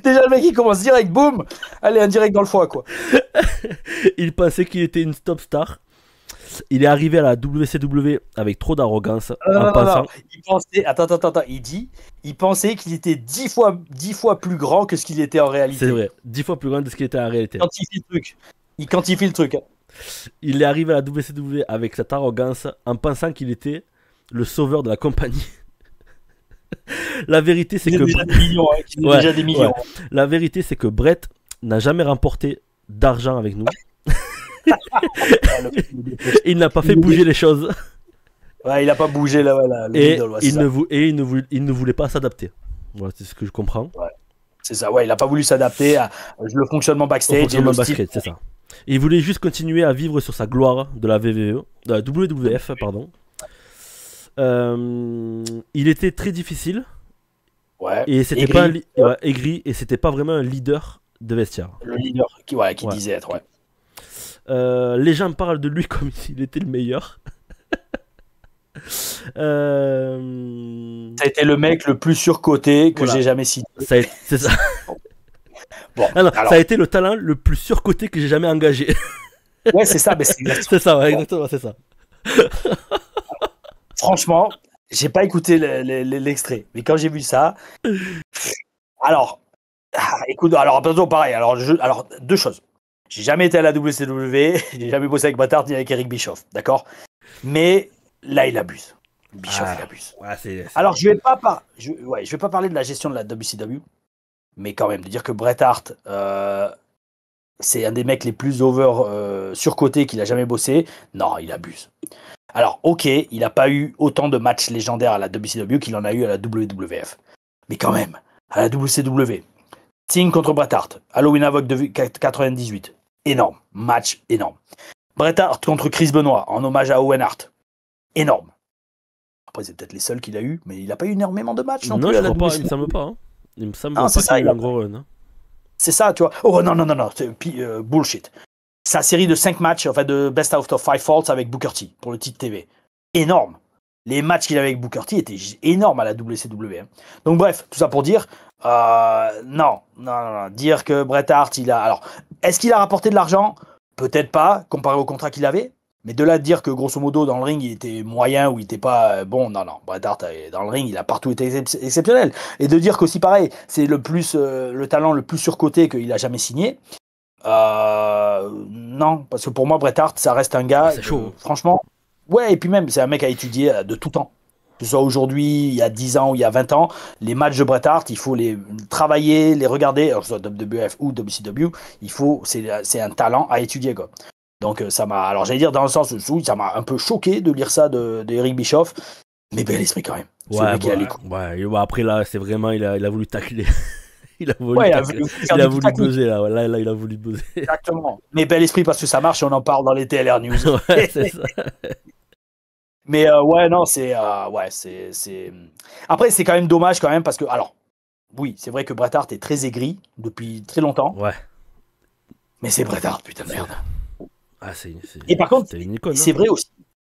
Déjà, le mec, il commence direct, boum. Allez, un direct dans le foie, quoi. Il pensait qu'il était une stop star. Il est arrivé à la WCW avec trop d'arrogance. Non. Il pensait, attends, il pensait qu'il était 10 fois plus grand que ce qu'il était en réalité. C'est vrai, 10 fois plus grand que ce qu'il était en réalité. Il quantifie le truc. Il est arrivé à la WCW avec cette arrogance en pensant qu'il était le sauveur de la compagnie. La vérité, c'est que déjà des millions. La vérité, c'est que Bret n'a jamais remporté d'argent avec nous. Il n'a pas fait bouger les choses. Ouais, il n'a pas bougé le middle, il ne voulait pas s'adapter. Voilà, c'est ce que je comprends. Ouais, c'est ça, ouais, il n'a pas voulu s'adapter à le fonctionnement backstage. C'est ça. Et il voulait juste continuer à vivre sur sa gloire de la WWE, de la WWF, pardon. Il était très difficile. Ouais. Et c'était aigri. Aigri, et c'était pas vraiment un leader de vestiaire. Le leader qui disait être, ouais. Les gens parlent de lui comme s'il était le meilleur. Ça a été le mec le plus surcoté que j'ai jamais cité. C'est ça. Bon, alors, ça a été le talent le plus surcoté que j'ai jamais engagé. Ouais, c'est ça. C'est ça, ouais, exactement, c'est ça. Franchement, j'ai pas écouté l'extrait, mais quand j'ai vu ça, alors, écoute, alors attention, pareil. Alors, deux choses. J'ai jamais été à la WCW, j'ai jamais bossé avec Bret Hart ni avec Eric Bischoff, d'accord? Mais là, il abuse. Bischoff, il abuse. Ouais, alors, je vais pas parler de la gestion de la WCW, mais quand même, de dire que Bret Hart, c'est un des mecs les plus surcotés qu'il a jamais bossé, non, il abuse. Alors, ok, il n'a pas eu autant de matchs légendaires à la WCW qu'il en a eu à la WWF. Mais quand même, à la WCW, Sting contre Bret Hart, Halloween Havoc de 98, énorme, match énorme. Bret Hart contre Chris Benoit, en hommage à Owen Hart, énorme. Après, c'est peut-être les seuls qu'il a eu, mais il n'a pas eu énormément de matchs non plus. Non, il me semble pas. Hein. Il me semble pas qu'il a eu un gros run. Hein. C'est ça, tu vois. Oh non, bullshit. Sa série de 5 matchs, enfin de Best Out of 5 Falls avec Booker T pour le titre TV. Énorme. Les matchs qu'il avait avec Booker T étaient énormes à la WCW. Hein. Donc bref, tout ça pour dire, non. Dire que Bret Hart, alors, est-ce qu'il a rapporté de l'argent? Peut-être pas, comparé au contrat qu'il avait. Mais de là de dire que grosso modo dans le ring il était moyen ou il était pas bon, non. Bret Hart dans le ring il a partout été exceptionnel. Et de dire qu'aussi pareil, c'est le talent le plus surcoté qu'il a jamais signé. Non, parce que pour moi Bret Hart ça reste un gars c'est chaud. Franchement, ouais, et puis même c'est un mec à étudier de tout temps, que ce soit aujourd'hui, il y a 10 ans ou il y a 20 ans, les matchs de Bret Hart il faut les travailler, les regarder, alors que ce soit WWF ou WCW, c'est un talent à étudier quoi. Donc ça m'a, alors j'allais dire dans le sens où ça m'a un peu choqué de lire ça de Eric Bischoff, mais bel esprit quand même. Ouais, après là c'est vraiment il a voulu tacler. Il a voulu buzzer là. Là, il a voulu buzzer. Exactement. Mais bel esprit parce que ça marche et on en parle dans les TLR News. Ouais, c'est ça. Mais ouais, non, c'est. Après, c'est quand même dommage quand même parce que. Alors, oui, c'est vrai que Bret Hart est très aigri depuis très longtemps. Ouais. Mais c'est Bret Hart, putain de merde. Et par contre, c'est une icône. C'est vrai aussi.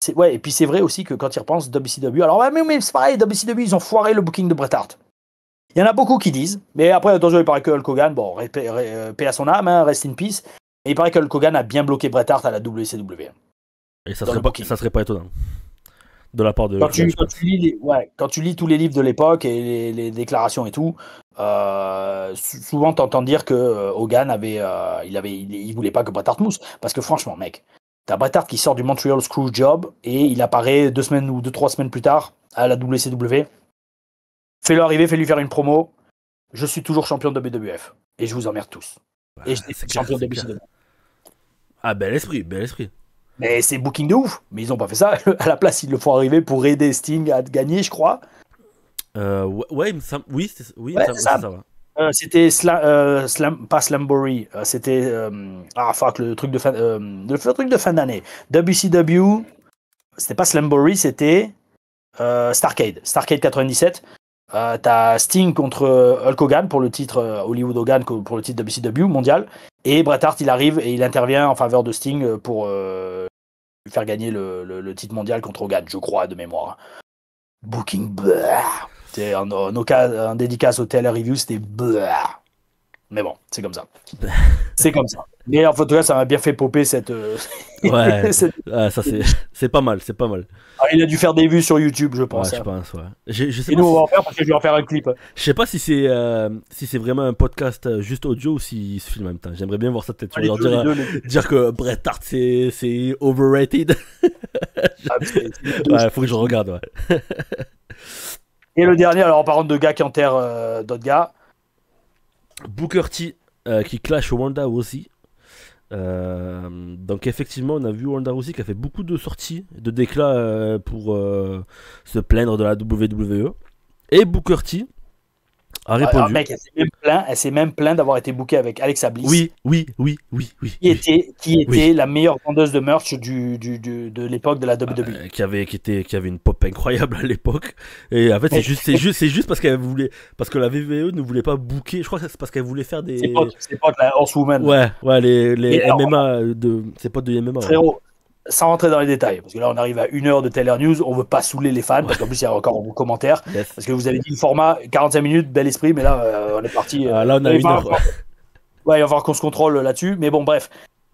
Et puis c'est vrai aussi que quand ils repensent WCW. Alors, ouais, mais c'est pareil, WCW, ils ont foiré le booking de Bret Hart. Il y en a beaucoup qui disent, mais après, attention, il paraît que Hulk Hogan, bon, paix à son âme, hein, rest in peace, mais il paraît que Hulk Hogan a bien bloqué Bret Hart à la WCW. Et ça serait pas étonnant. De la part de. Quand tu lis tous les livres de l'époque et les déclarations et tout, souvent t'entends dire que Hogan il voulait pas que Bret Hart mousse. Parce que franchement, mec, t'as Bret Hart qui sort du Montreal Screwjob et il apparaît 2 semaines ou 3 semaines plus tard à la WCW. Fais-le arriver, fais-lui faire une promo. Je suis toujours champion de WWF. Et je vous emmerde tous. Et je suis champion de WCW. Ah, bel esprit. Mais c'est booking de ouf. Mais ils ont pas fait ça. À la place, ils le font arriver pour aider Sting à gagner, je crois. Ouais, ça va. C'était pas Slamboree. C'était le truc de fin d'année. WCW. C'était pas Slamboree, c'était Starrcade 97. T'as Sting contre Hulk Hogan pour le titre Hollywood Hogan pour le titre WCW mondial, et Bret Hart il arrive et il intervient en faveur de Sting pour lui faire gagner le titre mondial contre Hogan, je crois, de mémoire. Booking, c'est un dédicace au Taylor Review, c'était mais bon, c'est comme ça. C'est comme ça. Mais en tout cas, ça m'a bien fait popper cette. Ouais. Ça c'est pas mal. Il a dû faire des vues sur YouTube, je pense. Ouais, je pense, ouais. Je sais et pas nous, on va en faire parce que je vais en faire un clip. Je sais pas si c'est vraiment un podcast juste audio ou s'il se filme en même temps. J'aimerais bien voir ça peut-être. Dire que Bret Hart c'est overrated. Ouais, faut que je regarde, ouais. Et le dernier, alors en parlant de gars qui enterrent d'autres gars. Booker T qui clash Ronda Rousey. Donc effectivement on a vu Ronda Rousey qui a fait beaucoup de sorties de déclats pour se plaindre de la WWE, et Booker T a répondu. Alors, mec, elle s'est même plaint d'avoir été bookée avec Alexa Bliss. Oui. Qui était la meilleure vendeuse de merch de l'époque de la WWE. Qui avait une pop incroyable à l'époque. Et en fait, c'est juste parce parce que la WWE ne voulait pas booker. Je crois que c'est parce qu'elle voulait faire des. C'est pas de la Horsewoman. Ouais, les MMA c'est pas de MMA. Frérot. Sans rentrer dans les détails, parce que là on arrive à 1 heure de Taylor News, on veut pas saouler les fans, parce qu'en plus il y a encore vos commentaires, parce que vous avez dit le format 45 minutes, bel esprit, mais là on est parti. Là on a 1 heure. Ouais, il va falloir qu'on se contrôle là-dessus, mais bon, bref,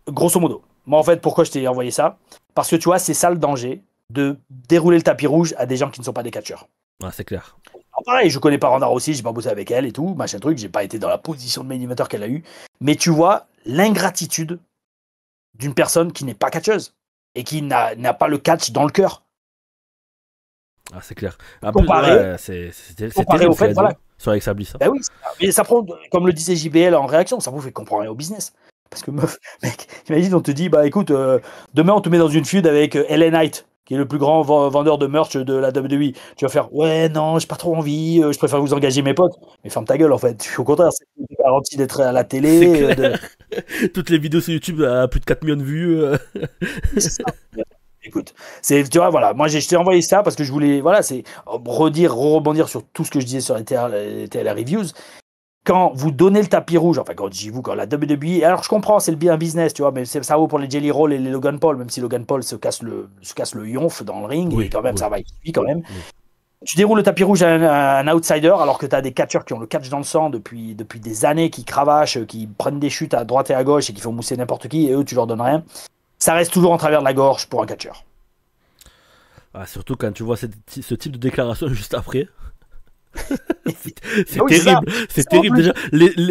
grosso modo. Moi en fait, pourquoi je t'ai envoyé ça? Parce que tu vois, c'est ça le danger de dérouler le tapis rouge à des gens qui ne sont pas des catcheurs. Ah, c'est clair. Alors, pareil, je connais pas Ronda Rousey, j'ai pas bossé avec elle et tout, machin truc, j'ai pas été dans la position de main eventer qu'elle a eu, mais tu vois l'ingratitude d'une personne qui n'est pas catcheuse et qui n'a pas le catch dans le cœur. Ah, c'est clair. Comparé terrible au fait, voilà. Sur Alexa Bliss. Ben oui, mais ça prend, comme le disait JBL en réaction, ça vous fait comprendre rien au business. Parce que meuf, mec, imagine, on te dit, bah écoute, demain on te met dans une feud avec LA Knight, qui est le plus grand vendeur de merch de la WWE. Tu vas faire, ouais, non, j'ai pas trop envie, je préfère vous engager mes potes. Mais ferme ta gueule, en fait. Au contraire, c'est garanti d'être à la télé. Toutes les vidéos sur YouTube à plus de 4 millions de vues. C'est ça. Écoute, tu vois, voilà, moi je t'ai envoyé ça parce que je voulais, voilà, c'est rebondir sur tout ce que je disais sur les TLR Reviews. Quand vous donnez le tapis rouge, enfin quand la WWE, alors je comprends, c'est le bien business, tu vois, mais ça vaut pour les Jelly Roll et les Logan Paul, même si Logan Paul se casse le yonf dans le ring, et quand même ça va, il suit quand même. Oui. Tu déroules le tapis rouge à un outsider, alors que tu as des catcheurs qui ont le catch dans le sang depuis des années, qui cravachent, qui prennent des chutes à droite et à gauche et qui font mousser n'importe qui, et eux tu leur donnes rien. Ça reste toujours en travers de la gorge pour un catcheur. Ah, surtout quand tu vois ce type de déclaration juste après. C'est terrible, c'est terrible déjà.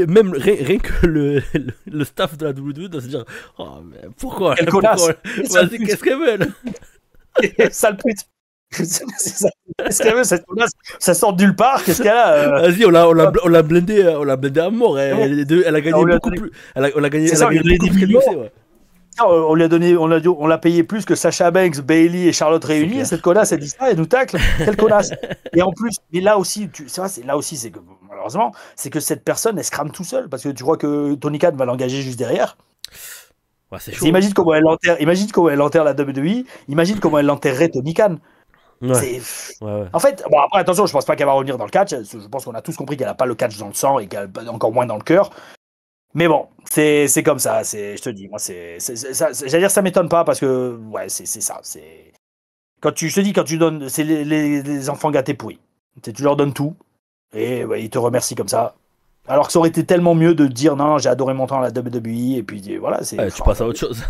Même rien que le staff de la WWE doit se dire, oh, mais pourquoi qu'est-ce qu'elle veut? Sale pute. Qu'est-ce qu'elle veut, cette connasse? Ça sort de nulle part. Qu'est-ce qu'elle a Vas-y, on l'a blindé à mort. Elle a gagné beaucoup plus. Elle a gagné beaucoup plus qu'elle. On l'a payé plus que Sasha Banks, Bayley et Charlotte réunis, et cette connasse elle dit ça, elle nous tacle, quelle connasse. Et en plus, mais là aussi, c'est que malheureusement, c'est que cette personne elle se crame tout seul, parce que tu crois que Tony Khan va l'engager juste derrière. Ouais, c'est chaud. Imagine comment elle enterre la WWE, imagine comment elle enterrerait Tony Khan. Ouais. En fait, bon, après attention, je pense pas qu'elle va revenir dans le catch, je pense qu'on a tous compris qu'elle n'a pas le catch dans le sang et qu'elle a encore moins dans le cœur. Mais bon, c'est comme ça, je te dis, moi, j'allais dire, ça m'étonne pas, parce que, ouais, c'est ça, quand tu donnes, c'est les enfants gâtés pourris. Tu leur donnes tout, Et ouais, il te remercie comme ça. Alors que ça aurait été tellement mieux de dire non, j'ai adoré mon temps à la WWE et puis voilà, c'est. Ouais, tu passes à autre chose.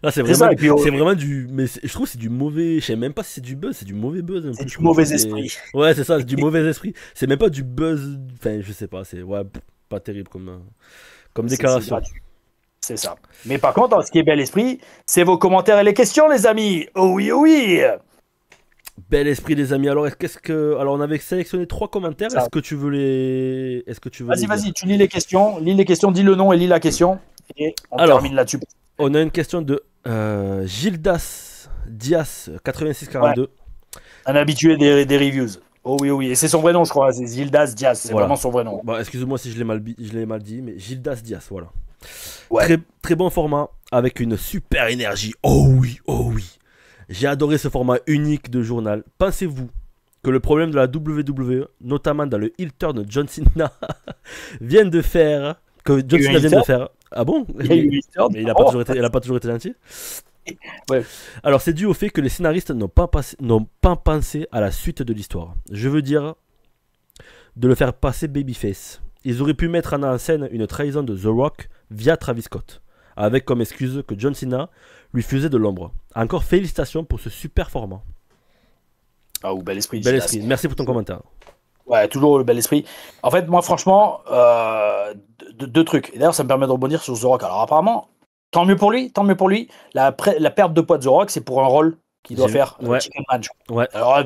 Là, c'est C'est ça, vraiment, et puis c'est vraiment du. Mais je trouve que c'est du mauvais. Je sais même pas si c'est du buzz, c'est du mauvais buzz un c'est peu. du Je trouve. mauvais esprit. Ouais, c'est ça, c'est du mauvais esprit. C'est même pas du buzz. Enfin, je sais pas, c'est ouais, pas terrible comme C'est déclaration. gratuit. C'est ça. Mais par contre, ce qui est bel esprit, c'est vos commentaires et les questions, les amis. Oh oui, oh oui. Bel esprit, les amis. Alors, alors, on avait sélectionné 3 commentaires. Ça. Est-ce que tu veux les. Est-ce que tu veux les dire Vas-y, tu lis les questions, dis le nom et lis la question. Et on Alors, termine là-dessus. on a une question de Gildas Dias 8642. Un habitué des reviews. Oh oui, oh oui. Et c'est son vrai nom, je crois. C'est Gildas Diaz. C'est Voilà. vraiment son vrai nom. Bah, excuse-moi si je l'ai mal dit, mais Gildas Dias, voilà. Ouais. Très, très bon format, avec une super énergie. Oh oui, oh oui. J'ai adoré ce format unique de journal. Pensez-vous que le problème de la WWE, notamment dans le heel turn de John Cena, vient de faire... Que John Cena vient de faire... Ah bon? Il y a eu une histoire. Mais il a pas toujours été gentil. Ouais. Alors c'est dû au fait que les scénaristes n'ont pas pensé à la suite de l'histoire. Je veux dire de le faire passer babyface. Ils auraient pu mettre en scène une trahison de The Rock via Travis Scott, avec comme excuse que John Cena lui faisait de l'ombre. Encore félicitations pour ce super format. Ah, ou bel esprit. Bel esprit. Merci pour ton commentaire. Ouais, toujours le bel esprit. En fait, moi, franchement, deux trucs. Et d'ailleurs, ça me permet de rebondir sur The Rock. Alors, apparemment, tant mieux pour lui. La perte de poids de The Rock, c'est pour un rôle qu'il doit faire ouais. Chicken Match. Ouais. Alors,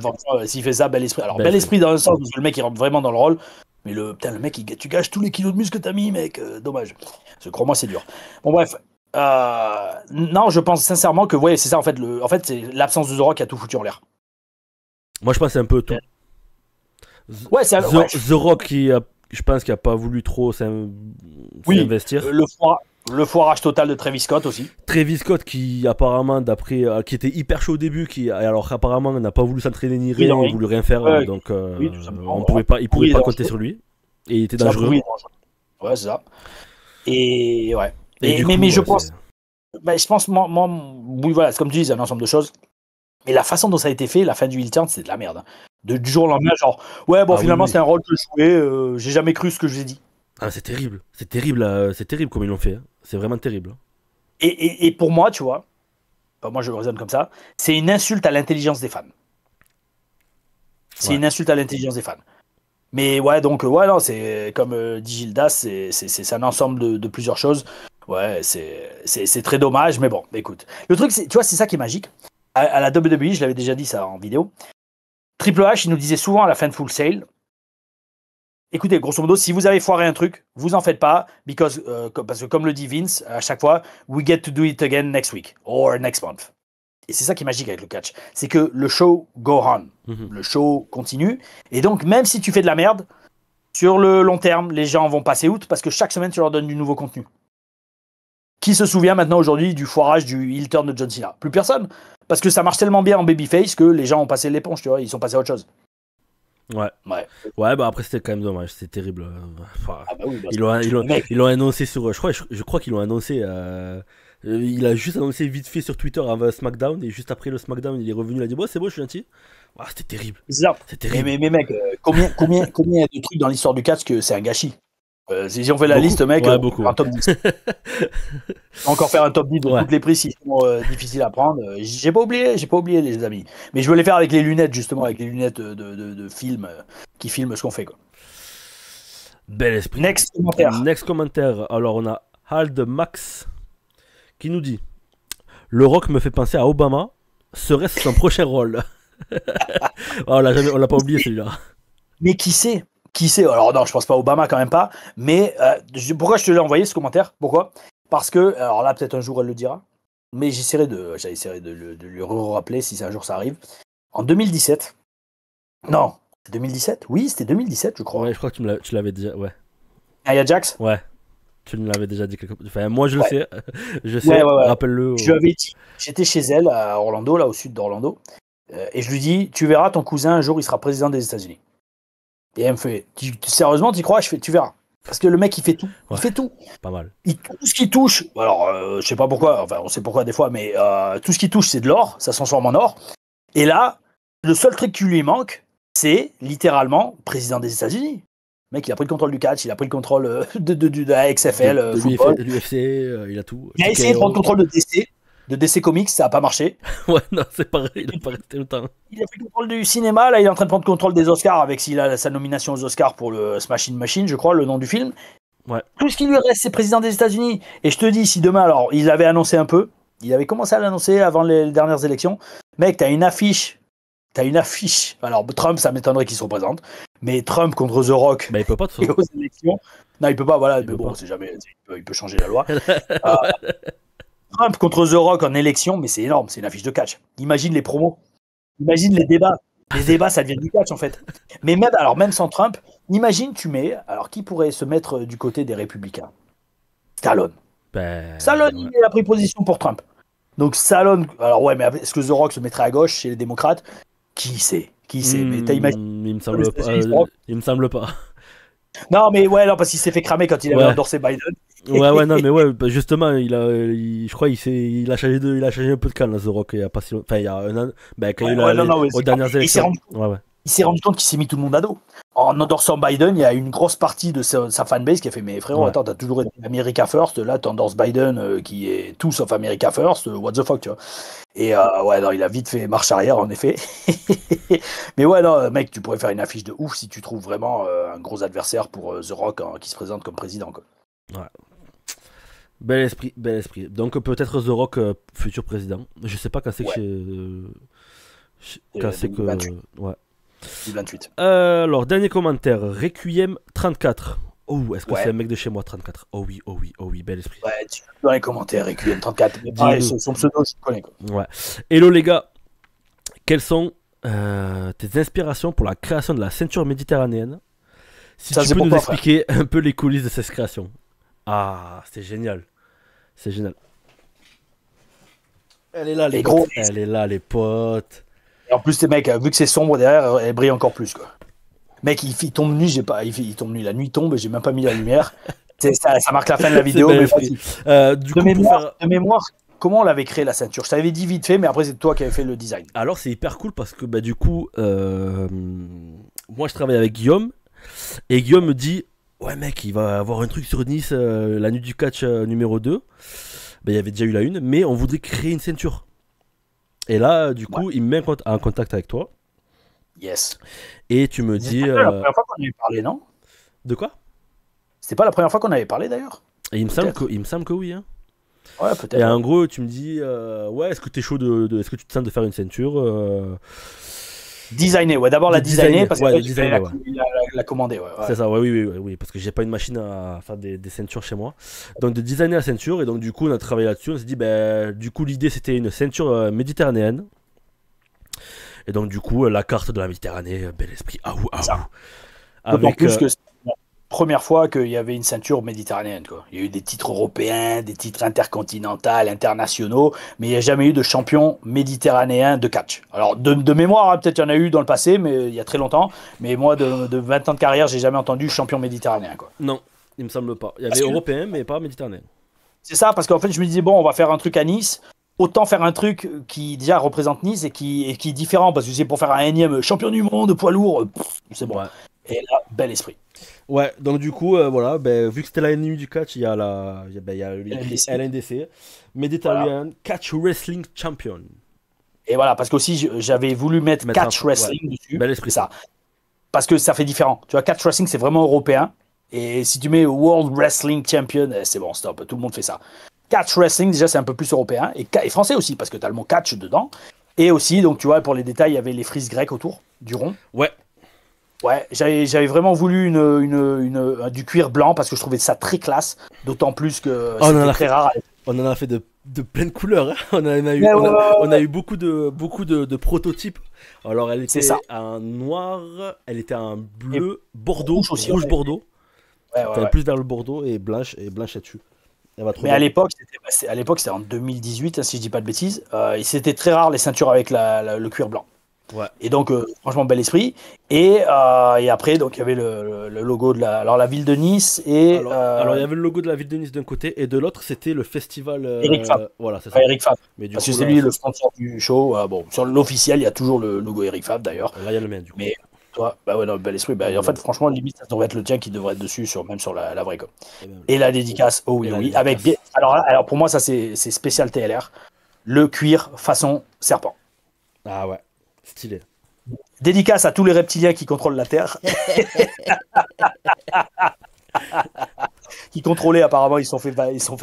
s'il fait ça, bel esprit. Alors, bel esprit dans le sens où le mec, il rentre vraiment dans le rôle. Mais le mec, tu gâches tous les kilos de muscle que t'as mis, mec. Dommage. Parce que crois-moi, c'est dur. Bon, bref. Non, je pense sincèrement que, ouais, c'est ça, en fait. C'est l'absence de The Rock qui a tout foutu en l'air. Moi, je pense que c'est un peu tout. Ouais, c'est The Rock, je pense qu'il n'a pas voulu trop s'investir. Le foirage total de Travis Scott aussi. Travis Scott qui apparemment qui était hyper chaud au début, alors apparemment n'a pas voulu s'entraîner ni rien, il voulu rien faire, ouais, donc on pouvait pas compter sur lui. Et il était dangereux. Ouais, c'est ça. Et ouais. Mais je pense, moi, oui, voilà, c'est comme tu dis, c'est un ensemble de choses. Mais la façon dont ça a été fait, la fin du heel turn, c'est de la merde. Du jour au lendemain, genre, ouais, bon, finalement, c'est un rôle que je jouais, j'ai jamais cru ce que je vous ai dit. Ah, c'est terrible. C'est terrible comme ils l'ont fait. Hein. C'est vraiment terrible. Et pour moi, tu vois, moi je raisonne comme ça, c'est une insulte à l'intelligence des fans. C'est une insulte à l'intelligence des fans. Mais ouais, donc, ouais, non, c'est comme dit Gildas, c'est un ensemble de plusieurs choses. Ouais, c'est très dommage, mais bon, écoute. Le truc, tu vois, c'est ça qui est magique. À la WWE, je l'avais déjà dit ça en vidéo. Triple H, il nous disait souvent à la fin de Full Sail, écoutez, grosso modo, si vous avez foiré un truc, vous en faites pas, parce que comme le dit Vince, à chaque fois, we get to do it again next week, or next month. Et c'est ça qui est magique avec le catch. C'est que le show go on. Le show continue. Et donc, même si tu fais de la merde, sur le long terme, les gens vont passer out parce que chaque semaine, tu leur donnes du nouveau contenu. Qui se souvient maintenant aujourd'hui du foirage du heel turn de John Cena? Plus personne. Parce que ça marche tellement bien en babyface que les gens ont passé l'éponge, tu vois, ils sont passés à autre chose. Ouais, bah après c'était quand même dommage, c'est terrible. Enfin, oui, ils l'ont annoncé sur, je crois qu'ils l'ont annoncé. Il a juste annoncé vite fait sur Twitter avant SmackDown et juste après le SmackDown, il est revenu, il a dit bon c'est bon, je suis gentil. C'était terrible. C'est terrible. Mais mec, combien de trucs dans l'histoire du catch que c'est un gâchis? Si on fait la liste, mec, beaucoup. Un top 10. Encore faire un top 10 de toutes les prises qui sont difficiles à prendre. J'ai pas oublié les amis. Mais je veux les faire avec les lunettes, justement, avec les lunettes de film qui filment ce qu'on fait, quoi. Bel esprit. Next commentaire. Alors on a Hald Max qui nous dit: Le Rock me fait penser à Obama. Serait-ce son prochain rôle? On l'a pas oublié celui-là. Mais qui sait? Alors non, je pense pas Obama quand même pas. Mais pourquoi je te l'ai envoyé ce commentaire? Pourquoi? Parce que, alors là peut-être un jour elle le dira, mais j'essaierai de lui rappeler si un jour ça arrive. En 2017. Non, 2017? Oui, c'était 2017 je crois. Ouais, je crois que tu l'avais déjà, ouais. Nia Jax? Ouais. Tu me l'avais déjà dit quelque part. Enfin, moi je le sais. Je sais, rappelle-le. Je lui avais dit, j'étais chez elle à Orlando, là au sud d'Orlando, et je lui dis, tu verras, ton cousin un jour il sera président des États-Unis. Et elle me fait, sérieusement, t'y crois? Je fais, tu verras. Parce que le mec, il fait tout. Il fait tout. Pas mal. Tout ce qu'il touche, alors, je sais pas pourquoi, enfin, on sait pourquoi des fois, mais tout ce qu'il touche, c'est de l'or, ça se transforme en or. Et là, le seul truc qui lui manque, c'est littéralement président des États-Unis. Le mec, il a pris le contrôle du catch, il a pris le contrôle de la XFL, de l'UFC, il a tout. Il a essayé de prendre le contrôle de DC Comics, ça n'a pas marché. Ouais, non, c'est pareil, il a pas resté longtemps. Il a pris le contrôle du cinéma, là, il est en train de prendre le contrôle des Oscars avec sa nomination aux Oscars pour le Smashing Machine, je crois, le nom du film. Ouais. Tout ce qui lui reste, c'est président des États-Unis. Et je te dis, si demain, alors, il avait annoncé un peu, il avait commencé à l'annoncer avant les dernières élections. Mec, t'as une affiche. Alors, Trump, ça m'étonnerait qu'il se représente. Mais Trump contre The Rock. Bah, il peut pas de aux élections. Non, il peut pas, voilà. Mais bon, c'est jamais. Il peut changer la loi. Trump contre The Rock en élection, mais c'est énorme. C'est une affiche de catch. Imagine les promos. Imagine les débats. Les débats, ça devient du catch, en fait. Mais même sans Trump, imagine, tu mets. Alors, qui pourrait se mettre du côté des Républicains? Stallone. Stallone, ouais. Il a pris position pour Trump. Donc, Stallone. Alors, ouais, mais est-ce que The Rock se mettrait à gauche chez les démocrates? Qui sait? Mais t'as imaginé? Il me semble pas. Non, mais ouais, non, parce qu'il s'est fait cramer quand il avait endorsé Biden. Ouais, non, mais ouais, justement, je crois il a changé un peu de camp, là, The Rock, il y a pas si longtemps. Enfin, il y a un an. Ben, quand aux dernières élections. Il s'est rendu compte qu'il s'est mis tout le monde à dos. En endorsant Biden, il y a une grosse partie de sa fanbase qui a fait: mais frérot, attends, t'as toujours été America First, là t'endorses Biden qui est tout sauf America First, what the fuck, tu vois. Et ouais, non, il a vite fait marche arrière, en effet. Mais ouais, non, mec, tu pourrais faire une affiche de ouf si tu trouves vraiment un gros adversaire pour The Rock qui se présente comme président, quoi. Ouais. Bel esprit. Donc peut-être The Rock, futur président. Je sais pas quand c'est que quand c'est que. 28. Ouais. 28. Alors, dernier commentaire. Requiem 34. Oh, est-ce que c'est un mec de chez moi, 34? Oh oui, bel esprit. Ouais, tu dans les commentaires, Requiem 34. Mais pareil, son pseudo, je le connais, quoi. Ouais. Hello les gars. Quelles sont tes inspirations pour la création de la ceinture méditerranéenne? Si tu peux nous expliquer un peu les coulisses de cette création. Ah, c'est génial. C'est génial. Elle est là, les potes. Elle est là, les potes. Et en plus, les mecs, vu que c'est sombre derrière, elle brille encore plus, quoi. Mec, il tombe nuit, il tombe nuit, la nuit tombe, j'ai même pas mis la lumière. Ça marque la fin de la vidéo. Mais de mémoire, comment on l'avait créé la ceinture? Je t'avais dit vite fait, mais après c'est toi qui avais fait le design. Alors c'est hyper cool parce que du coup, moi je travaille avec Guillaume et Guillaume me dit: ouais mec, il va avoir un truc sur Nice, la nuit du catch numéro 2. Il y avait déjà eu la 1, mais on voudrait créer une ceinture. Et là, du coup, il me met en contact avec toi. Yes. Et tu me dis. C'était la première fois qu'on avait parlé, non? De quoi? C'était pas la première fois qu'on avait parlé d'ailleurs? Et il me semble que oui. Hein. Ouais, peut-être. Et en gros, tu me dis: ouais, est-ce que t'es chaud est-ce que tu te sens de faire une ceinture designer, ouais, d'abord la designer parce que la commander, ouais. C'est ça, oui, parce que j'ai pas une machine à faire des ceintures chez moi. Donc de designer la ceinture, et donc du coup on a travaillé là-dessus, on s'est dit, du coup l'idée c'était une ceinture méditerranéenne. Et donc du coup la carte de la Méditerranée, bel esprit, Avec plus que la première fois qu'il y avait une ceinture méditerranéenne, quoi. Il y a eu des titres européens, des titres intercontinentaux, internationaux, mais il n'y a jamais eu de champion méditerranéen de catch. Alors de mémoire, hein, peut-être il y en a eu dans le passé, mais il y a très longtemps. Mais moi, de 20 ans de carrière, j'ai jamais entendu champion méditerranéen, quoi. Non, il me semble pas. Il y avait européen, mais pas méditerranéen. C'est ça, parce qu'en fait, je me disais, bon, on va faire un truc à Nice. Autant faire un truc qui déjà représente Nice et qui est différent, parce que c'est pour faire un énième champion du monde poids lourd, c'est bon. Ouais. Et là, bel esprit. Ouais, donc du coup, voilà, vu que c'était la nuit du catch, il y a LNDC, Mediterranean Catch Wrestling Champion. Et voilà, parce qu'aussi, j'avais voulu mettre Catch Wrestling dessus. Bel esprit. Ça. Parce que ça fait différent. Tu vois, Catch Wrestling, c'est vraiment européen. Et si tu mets World Wrestling Champion, c'est bon, stop, tout le monde fait ça. Catch Wrestling, déjà, c'est un peu plus européen. Et français aussi, parce que tu as le mot catch dedans. Et aussi, donc tu vois, pour les détails, il y avait les frises grecques autour du rond. Ouais, j'avais vraiment voulu du cuir blanc parce que je trouvais ça très classe, d'autant plus que c'était très rare. On en a fait de plein de couleurs. Hein. On a eu beaucoup de prototypes. Alors elle était en noir, elle était en bleu, bordeaux, rouge bordeaux. Ouais. Plus vers le bordeaux et blanche là-dessus. Mais à l'époque, c'était en 2018, hein, si je dis pas de bêtises. Et c'était très rare les ceintures avec le cuir blanc. Ouais. Et donc, franchement, bel esprit. Et après, donc, il y avait le logo de la ville de Nice. Alors, il y avait le logo de la ville de Nice d'un côté, et de l'autre, c'était le festival. Eric Fab. Voilà, c'est ça. Eric Fab. Parce que c'est lui le sponsor du show. Bon, sur l'officiel, il y a toujours le logo Eric Fab, d'ailleurs. Là, il y a le mien, du coup. Toi, bah ouais, non, bel esprit. Bah, en fait, franchement, limite, ça devrait être le tien qui devrait être dessus, même sur la vraie. Quoi. Et ben, Et la dédicace, oh et oui, la oui. Avec bien... dédicace. alors pour moi, ça, c'est spécial TLR. Le cuir façon serpent. Ah ouais, stylé. Dédicace à tous les reptiliens qui contrôlent la Terre. Qui contrôlaient, apparemment, ils sont fait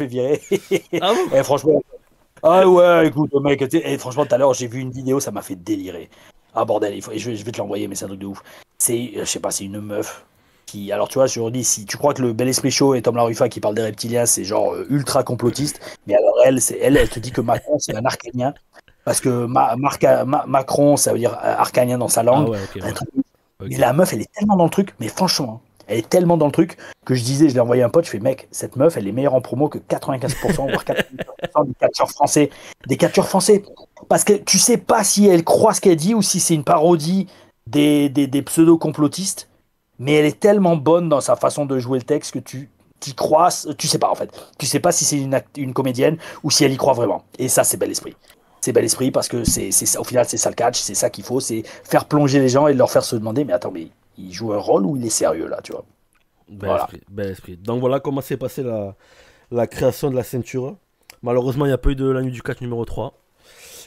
virer. Ah bon? Et franchement, ah ouais, écoute, mec, et franchement, tout à l'heure, j'ai vu une vidéo, ça m'a fait délirer. Ah bordel, je vais te l'envoyer, mais c'est un truc de ouf. C'est, je sais pas, c'est une meuf qui. Alors, tu vois, je dis, si tu crois que le Bel Esprit Show et Tom Larufa qui parle des reptiliens, c'est genre ultra complotiste, mais alors elle te dit que Macron, c'est un arcanien. Parce que Macron, ça veut dire arcanien dans sa Ah langue. ouais, ok, ouais. Mais Ok. la meuf, elle est tellement dans le truc, mais franchement, hein, elle est tellement dans le truc que je disais, je l'ai envoyé à un pote, je fais, mec, cette meuf, elle est meilleure en promo que 95%, voire 95% des catcheurs français. Des catcheurs français. Parce que tu sais pas si elle croit ce qu'elle dit ou si c'est une parodie des pseudo-complotistes, mais elle est tellement bonne dans sa façon de jouer le texte que tu crois, tu sais pas en fait. Tu sais pas si c'est une comédienne ou si elle y croit vraiment. Et ça, c'est bel esprit. C'est bel esprit parce que au final, c'est ça le catch, c'est ça qu'il faut, c'est faire plonger les gens et leur faire se demander, mais attends, mais il joue un rôle ou il est sérieux là, tu vois. Bel Voilà. esprit, bel esprit. Donc voilà comment s'est passée la création de la ceinture. Malheureusement, il n'y a pas eu de la nuit du catch numéro 3.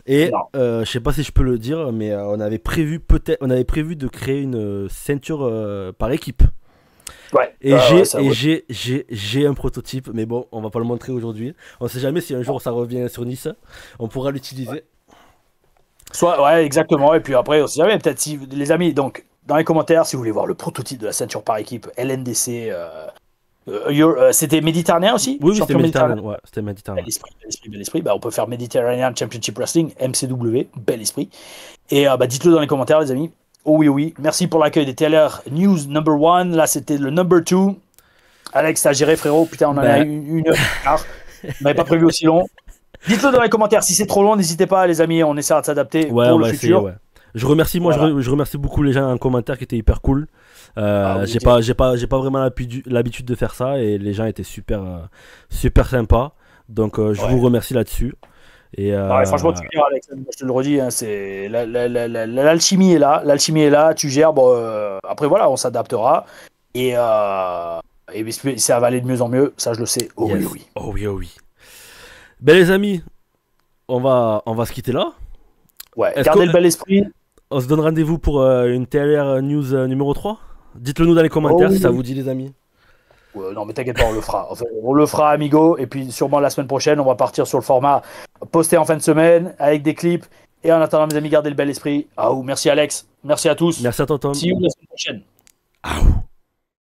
Et Non. je sais pas si je peux le dire, mais on avait prévu de créer une ceinture par équipe. Ouais. Et Ça, ouais. j'ai un prototype, mais bon, on va pas le montrer aujourd'hui. On sait jamais si un jour ça revient sur Nice, on pourra l'utiliser. Soit, ouais, exactement. Et puis après, on sait jamais, peut-être si les amis, donc dans les commentaires, si vous voulez voir le prototype de la ceinture par équipe LNDC, c'était méditerranéen aussi, Oui, oui, c'était champion méditerranéen. Méditerranée. Ouais, c'était Bel Méditerranée. esprit, bel esprit, bel esprit. Bah, on peut faire Mediterranean Championship Wrestling, MCW, bel esprit. Et bah, dites-le dans les commentaires, les amis. Oh oui, oh oui. Merci pour l'accueil des TLR News number 1. Là, c'était le number 2. Alex, t'as géré, frérot. Putain, on en a Ben, une heure de retard. On n'avait pas prévu aussi long. Dites-le dans les commentaires. Si c'est trop long, n'hésitez pas, les amis. On essaiera de s'adapter ouais, pour on le va essayer, futur. ouais. Je remercie, Voilà. je remercie beaucoup les gens en commentaire qui étaient hyper cool. Ah, vous étiez- J'ai pas vraiment l'habitude de faire ça et les gens étaient super sympas. Donc je vous Ouais. remercie là-dessus. Et Ah ouais, franchement, tu gères, Alex. Moi, je te le redis, hein, c'est l'alchimie est là. L'alchimie est là. Tu gères. Bon, après, voilà, on s'adaptera. Et, ça va aller de mieux en mieux. Ça, je le sais. Oh oui, yes. oh oui. Oh oui, oh oui. Ben les amis, on va se quitter là. Ouais, Est-ce gardez qu'on le bel esprit. on se donne rendez-vous pour une TLR News numéro 3? Dites-le nous dans les Oh commentaires si oui. ça vous dit les amis. Ouais, non, mais t'inquiète pas, on le fera. Enfin, on le fera, amigo. Et puis, sûrement la semaine prochaine, on va partir sur le format posté en fin de semaine avec des clips. Et en attendant, mes amis, gardez le bel esprit. Ah, merci, Alex. Merci à tous. Merci à toi Tom. See you la semaine prochaine. Ah.